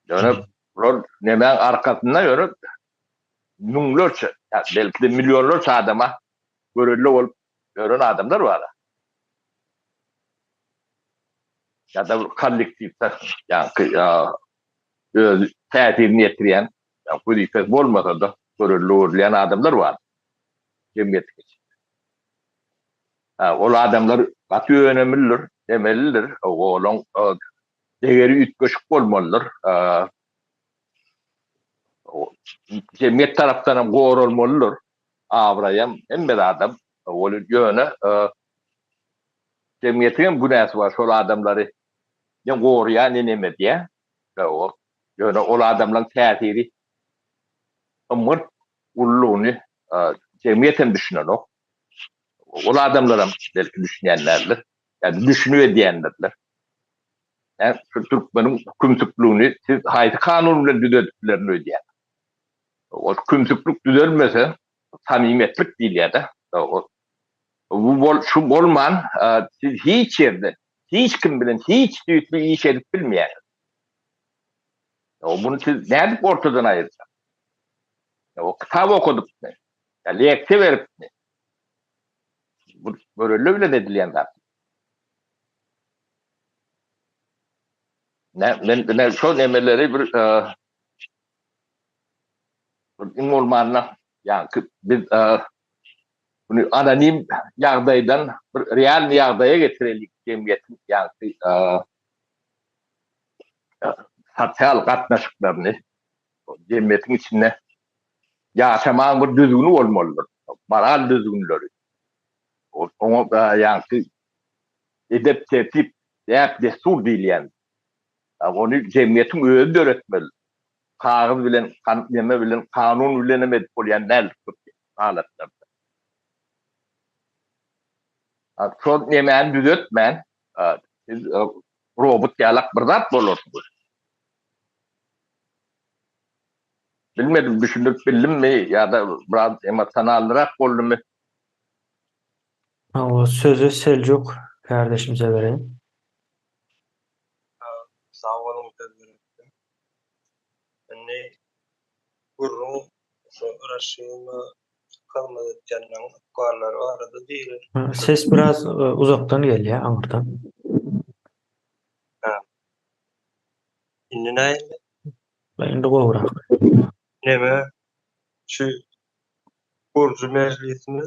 Yani rol nemen arkasında yönüp milyonlarca, belki de milyonlarca adama görüllü olup gören adamlar var. Ya da kollektifte yani täsirini ýetirýän, bu diýip bolmasa da görüllü olan adamlar var. Cemiyetde. Ol adamlar gaty önemlidir, demelidir. Olon degeri ütköşük bolmalydyr. Cemiyet tarapdan hem gowur bolmalydyr. Awraýam hemme adam ol ýöne cemiyetiň günäsi bar şol adamlary ýa gowurýan neme diýe. Ýöne ol adamlaryň täsiri umut ulluny cemiyetem düşünen ok. Ol adamlar belki düşünýänlerdir. Yani düşünüp edýänlerdir. Yani Türkmeniň kümsüklüğünü siz haýsy kanun bilen düzeltiplerini ödýär. O kümsüklük düzelmese samimiýetlik diýilýär da. Şu bolman siz hiç yerde, hiç kim bilen, hiç düýütlü iş edip bilmeýär. Bunu siz nädip ortadan ayırsa? O kitap okudup ne? Ya lekse verip ne? Bu böyle bile dedilen zat. Ben şu emelleri bir olmanla yani biz bunu anonim ýagdaýdan bir real ýagdaýa getirelik cemgiýetin ýa-ni sosyal gatnaşyklaryny cemgiýetin içinde ýaşaman bir düzgünü bolmalydyr. Moral düzgünleri. Oňa ýa-ni edep tertip ýa destur diýilýän. Onu cemgiýetin özü öğretmeli. Kağız bilen, neme bilen, kanun bilen emet bolýan näl halatlarda. Şol nemäni düzetmän, siz robot ýalak bir zat bolarsyňyz. Bilmedim, düşünüp bildimmi ýa-da biraz emosionallyrak boldymy? O sözü Seljuk kardeşimize vereyim. Sağ olun tezgürlükte. Yani gurrun şu uğraşığına kalmadı canının karları arada değil. Ses biraz uzaktan geliyor Ankara'dan. Şimdi ne? Ben de kovrak. Neme? Şu Burcu Meclisi'ni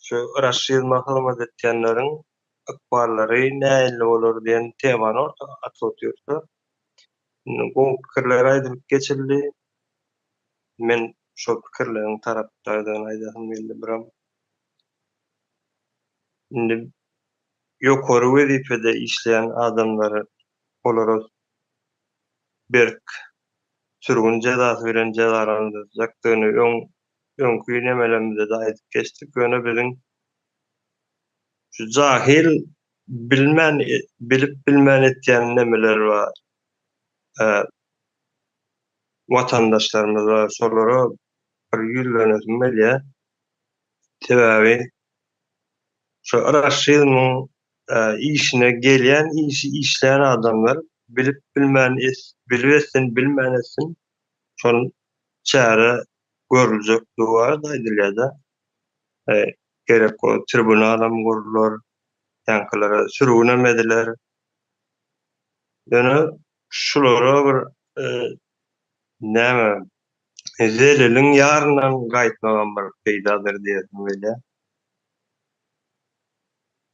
şu uğraşığına kalmadı canların akbarları neyle olur diyen temanı orta atlatıyordu. Bu fikirler aydılıp geçildi. Men şu fikirlerin taraftardan aydahım bildirim. Şimdi yukarı vazifede işleyen adamları olarak bir sürgün cezası veren cezalarında yaktığını önküyü nemelerimize de aydıp geçtik. Öne bizim şu cahil bilip bilmen ettiyen nemeler var. Vatandaşlarımız var. Soruları bir yönetmeliye tevavi şu araştırmanın işine gelen, işi işleyen adamlar bilip bilmesin, bilmenesin son çare görülecek duvar da ediliyada gerek o tribunala mı görülür, yankılara sürgünemediler. Yani şulara bir näme zelilin yarından gaýtmagan bir peýdadyr diýesim gelýär.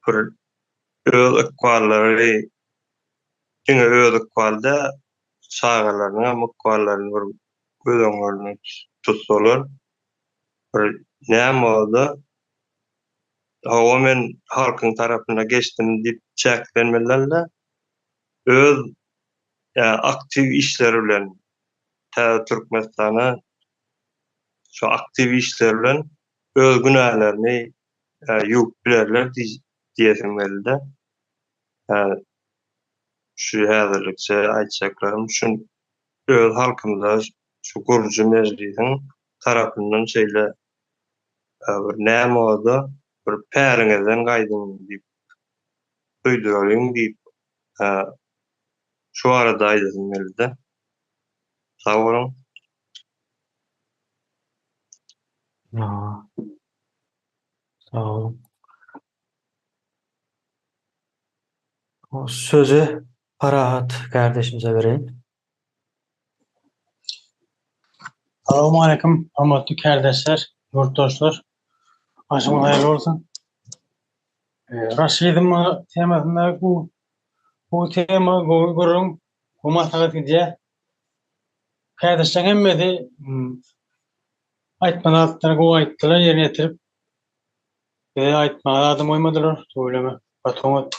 Bir öz ikwallary Ine öz ikwalda çağalaryna mukwalaryny bir gözeňlerini tutsalar bir näme boldy? Hawa men halkyň tarapyna geçdim diýip çäklenmelerle öz aktiv işleri bilen Türkmenistan'a şu aktiv işler bilen öz günahlarını ýuwup bilerler diýesim geldi. Şu häzirlikçe aýtjaklarym şu öz halkymyza şu Gurju Mejlisiň tarapyndan şeýle bir näme boldy? Bir päriňizden gaýdym diýip duýdurarym diýip şu arada aýdym geldi. Sağ olun. Sağ olun. O sözü Parahat kardeşimize vereyim. Assalamu alaikum, hormatly kardeşler, yurtdoşlar. Aşyňyz haýyrly bolsun. Raşidym temasynda bu tema gurrun maslahat edýär. Kardeşler hemmedi aýtmalar go aýtdylar, ýerine ýetirip aýtmalar adam oýmadylar, söýleme. Batoma.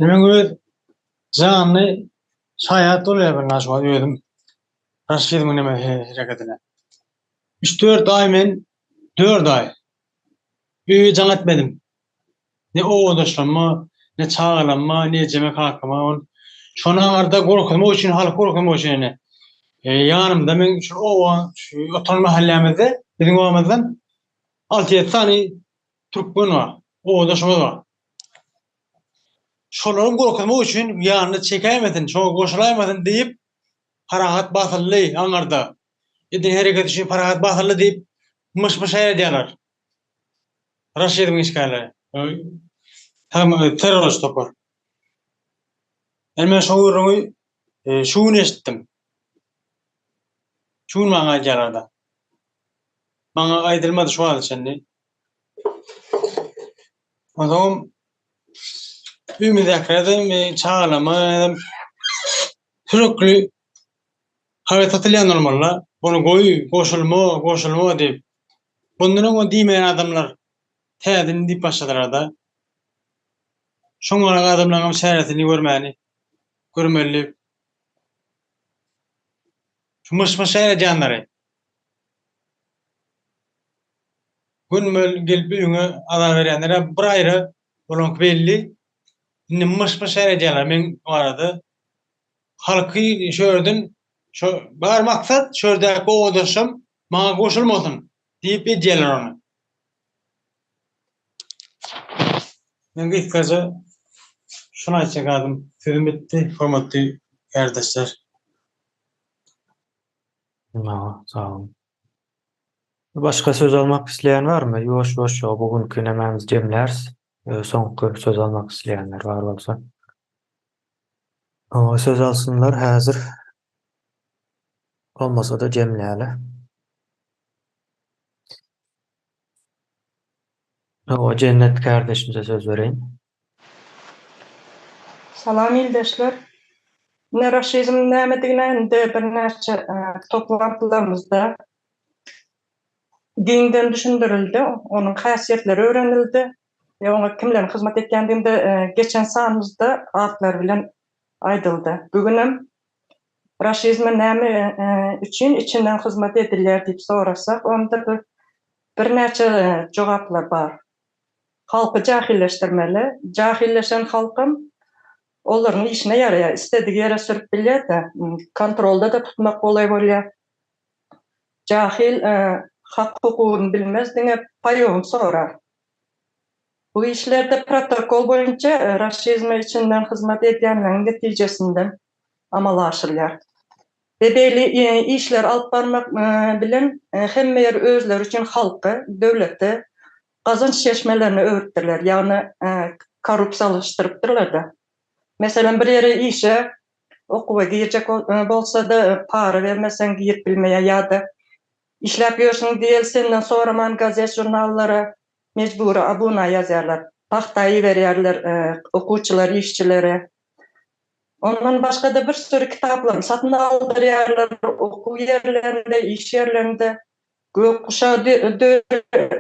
Demek öz canly şaýat bolýar bir naşga özüm. Raşidym neme hereketine. 3-4 ay men 4 ay üýe jaň etmedim. Ne oğdaşlanma, ne çağılanma, ne jemek hakama. Şona arda gorkama üçin, halk gorkama üçin. Yanımda men şu otan mahallemizde, bizim ovamızdan 6-7 tane Türkmen var. O da şoňa bar. Şolaryň gorkamy üçin ýanyny çekämedin, şoňa goşulaýmadyn diýip parahat batylly aňarda. Edin hereket üçin parahat batylly diýip myş-myş edýärler. Raşidiň işgally. Hem terörist topar. Men şo ýerňi şuny eşitdim. Şuny maňa jarada. Maňa aýdylmady şu hal içinde. Adam ümid etdim, çağıramadım. Sürekli hayat atlayan normallar. Bunu koşulma deyip. Bundan o diýmeýän adamlar täzedin diýip başladylar da. Şoňa adamlaryň şäretini görmeli. Şu myş-myş janlary. Günmel gelip öňe ada berýänlere bir aýry bolan belli. Indi myş-myş janlar men arada halky şördün şu bar maksat şördäki odaşym maňa goşulmasyn diýip edýärler onu. Men gitkäze şunu aýtjagym, film bitti, hormatly ýerdaşlar. Sağ olun. Başka söz almak isteyen var mı? Yoş bugünkü nememiz cemleriz. Son söz almak isteyenler var olsa. Ama söz alsınlar hazır. Olmasa da cemleyeli. O Cennet kardeşimize söz vereyim. Salam ildeşler. Neraşizm nämedigine de bir näçe toplantılarımızda dinden düşündürüldü. Onun hasiyetleri öğrenildi. Ve ona kimlerin hizmet etkendiğinde geçen sanımızda adlar bilen aydıldı. Bugünüm raşizme näme üçün içinden hizmet edilýär diýip sorasak, onda bir näçe jogaplar bar. Halky jahilleşdirmeli. Jahilleşen halkym olaryň işine ýaraýar, istediği ýere sürüp bilýär, kontrolda da tutmak bolay bolýar. Jahil hak hukugyny bilmez, diňe paýogyny sorar. Bu işlerde protokol boýunça raşizme içinden hizmet edýänleriň netijesinde amal aşyrýar. Beýle işler alyp barmak bilen hemme ýer özleri üçin halky, döwleti gazanç çeşmelerini öwürtdirler, ýagny korrupsiýalaşdyrypdyrlar da. Mesela bir ýere işe okuwa girjek bolsa da para vermesen girip bilmeýär ýa-da işläp ýörsiň diýil senden soraman gazet jurnallara mecburi abuna ýazarlar. Paxtaýy berýärler okuwçylar, işçilere. Ondan başga da bir sürü kitaplar satyn aldyrýarlar okuw ýerlerinde, iş ýerlerinde. Gökuşa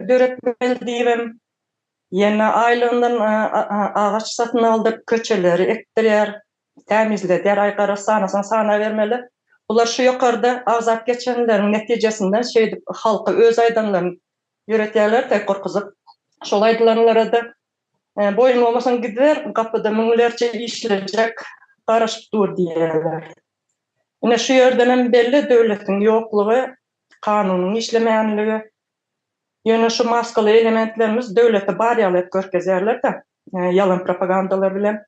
döretmeli diýibem. Yeni aylığından ağaç satın aldıp köçeleri ektirýär, temizledýär, aýkara sana vermeli. Bular şu ýokarda azap geçenleriň netijesinden şeýdip halky öz aýdanlaryny ýöretýärler, tek gorkyzyp. Şol aýdanlara da boýun bolmasaň gider, gapyda müňlerçe işlejek, garaşyp dur diýerler. Ine şu ýerden belli döwletiň ýoklugy, kanunyň işlemeýänligi, ýöne şu maskaly elementlerimiz döwlete barýalyp görkezýärler da, yalan propagandalar bilen.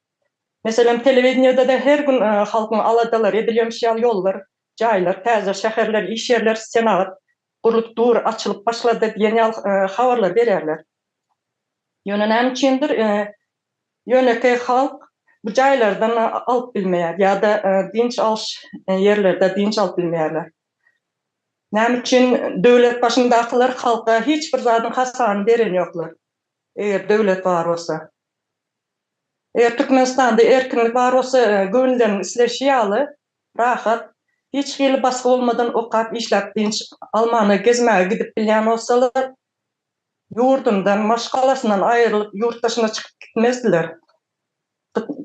Meselem telewizionyada da her gün halkyň aladalar, edilýär ýollar, jaýlar, täze şäherler, iş ýerler, senat gurulyp dur, açylyp başlady diýen habarlar berýärler. Ýöne näme üçindir? Ýöneki halk bu jaýlardan alyp bilmeýär ýa-da dinç alş ýerlerde dinç alyp bilmeýärler. Näme üçin döwlet başyndakylar halka hiç bir zadyň hasany beren ýoklar. Eger döwlet bar bolsa. Eger Türkmenistanda erkinlik bar bolsa, göňünden isleşi ýaly, rahat, hiç hili baskı bolmadan okap, işläp, dinç Almanya gezmäge gidip bilýän bolsalar, ýurdundan, maşgalasyndan aýrylyp ýurtdaşyna çykyp gitmezdiler.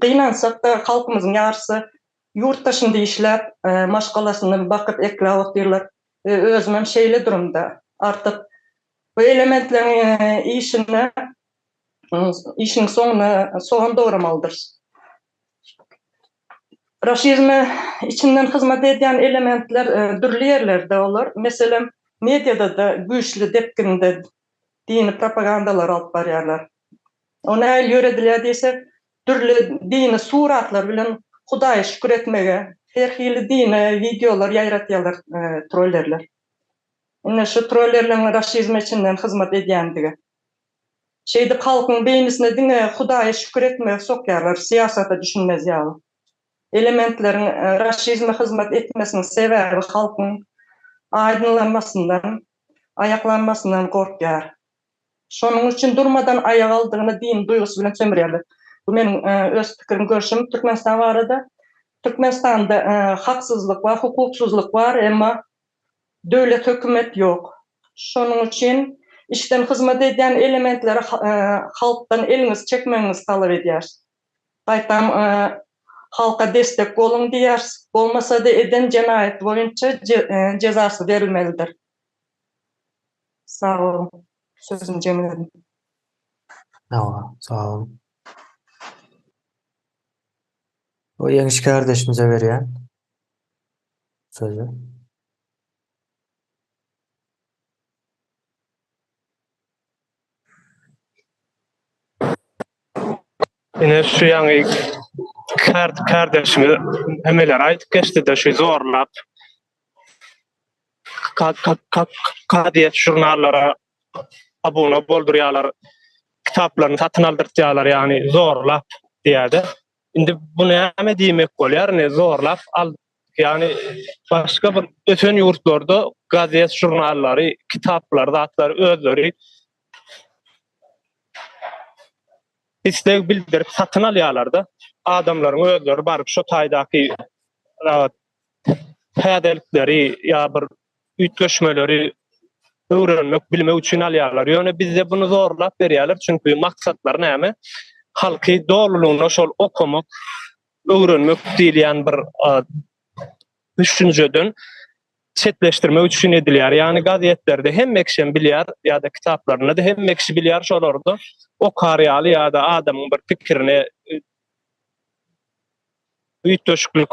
Gynansak da halkymyzyň ýarysy ýurtdaşynda işläp, maşgalasyny bakyp ekläp oturýarlar. Özüm şeýle durumda. Artık bu elementleriň işiniň soňuna dogramalydyr. Raşizme içinden hizmet edýän elementler dürli ýerlerde bolar. Meselem mediada da güýçli depkinde dini propagandalar alyp barýarlar. Ona el yöredilýär diýsek, türlü dini suratlar bilen Hudaýa şükür etmege, her hili dini videolar ýaýratýarlar, trollerler. Ine şu trollerlerin raşizm içinden hyzmat edýändigi. Şeýdi halkyň beýnisine diňe Hudaýa şükür etmege sokýarlar, siýasata düşünmez ýaly. Elementlerin raşizme hyzmat etmesiniň sebäbi halkyň aydynlanmasyndan, ayaklanmasyndan gorkýar. Şonuň üçin durmadan aýak aldygyny din duýgusy bilen sömürýärler. Bu meniň öz pikirim, görüşüm Türkmenistan barada. Türkmenistanda haksızlyk var, hukuksuzlyk var, emma döwlet hökümet ýok. Şonuň üçin işden hyzmat edýän elementleri halkdan eliňiz çekmeňiz talap edýär. Gaýtam halka destek bolun diýär. Bolmasa da eden jenaýet boýunça jezasy berilmelidir. Sağ olun. Sözüm jemledim. Sağ olun. O ýeňişki kardeşimize berýän sözü. Ine şu ýaňy kardeşime emeler aýdyp geçdi de şu zorlap kadiýet jurnallara abone boldurýarlar, kitaplarını satyn aldyrtýarlar, ýani zorlap diýädi. Indi bu näme diýmek bolýar, ne zorlap al, ýani başga bir öten ýurtlarda gaziýet jurnallary, kitaplar, zatlar özleri istek bildirip satyn alýarlar da. Adamlaryň özleri baryp şu taýdaky hädelikleri ýa bir ütgeşmeleri öwrenmek, bilmek üçin alýarlar. Ýöne bizde bunu zorlap berýärler, çünki maksatlar näme? Halky dolulugyna şol okumak, öwrenmek diýilýän bir düşünjeden çetleştirmek üçin edilýär. Ýani gazetlerde hemme kişi bilýär ýa-da kitaplarynda da hemme kişi bilýär şolарды okar ýaly ýa-da adamyň bir pikirini ütgeşlik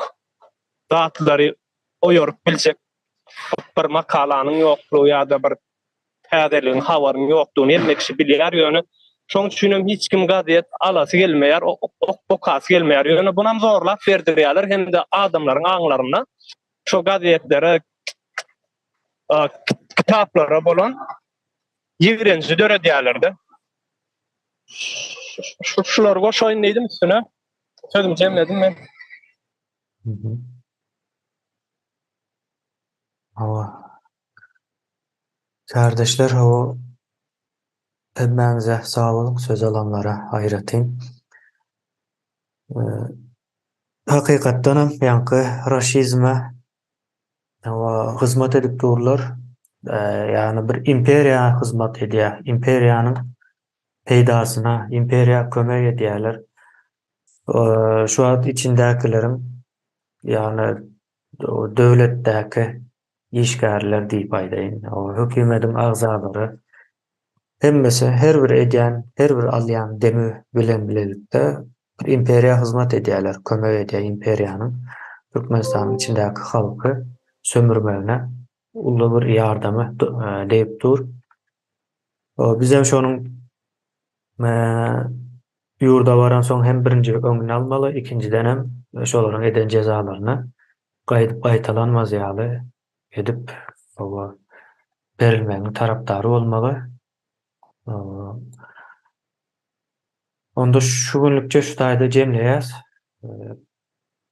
zatlary oýurup biljek bir makalanyň ýoklugy ýa-da bir häzerligiň habaryň ýoklugyny hemme kişi bilýär. Ýöne şoň üçin hiç kim gazyet alasy gelmeýär, okasy gelmeýär. Ýöne bunam zorlap berdirýärler hem de adamlaryň aňlaryna şu gazetlere, kitaplara bolan ýigrenji döredýärler-de. Şular goşaýyn diýdim üstüne. Sözüm jemledim men. Kardeşler, o hemmeňize sağ olun, söz alanlara aýratyn. Hakykatdanam ýanky raşizme hyzmat edip durlar. Ýani bir imperiýa hyzmat edýär. Imperiýanyň peýdasyna, imperiýa kömek edýärler. Şu wagt içindäkilerin, ýani döwletdäki işgärler diýip aýdaýyn. O hökümetiň agzalary hemmesi her bir edýän, her bir alýan demi bilen bilelikde bir imperiýa hyzmat edýärler, kömek edýär imperiýanyň Türkmenistanyň içindäki halky sömürmegine uly bir ýardamy diýip dur. Bizem şonuň ýurda baran soň hem birinji öňüni almaly, ikinciden hem şolaryň eden jezalaryny gaýtalanmaz ýaly edip berilmegiň tarapdary bolmaly. Onda şu günlükçe şu taýda jemleýäs.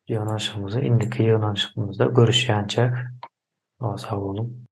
Ýanaşygymyzy indiki ýanaşygymyzda görüşýänçek. Sag bolun.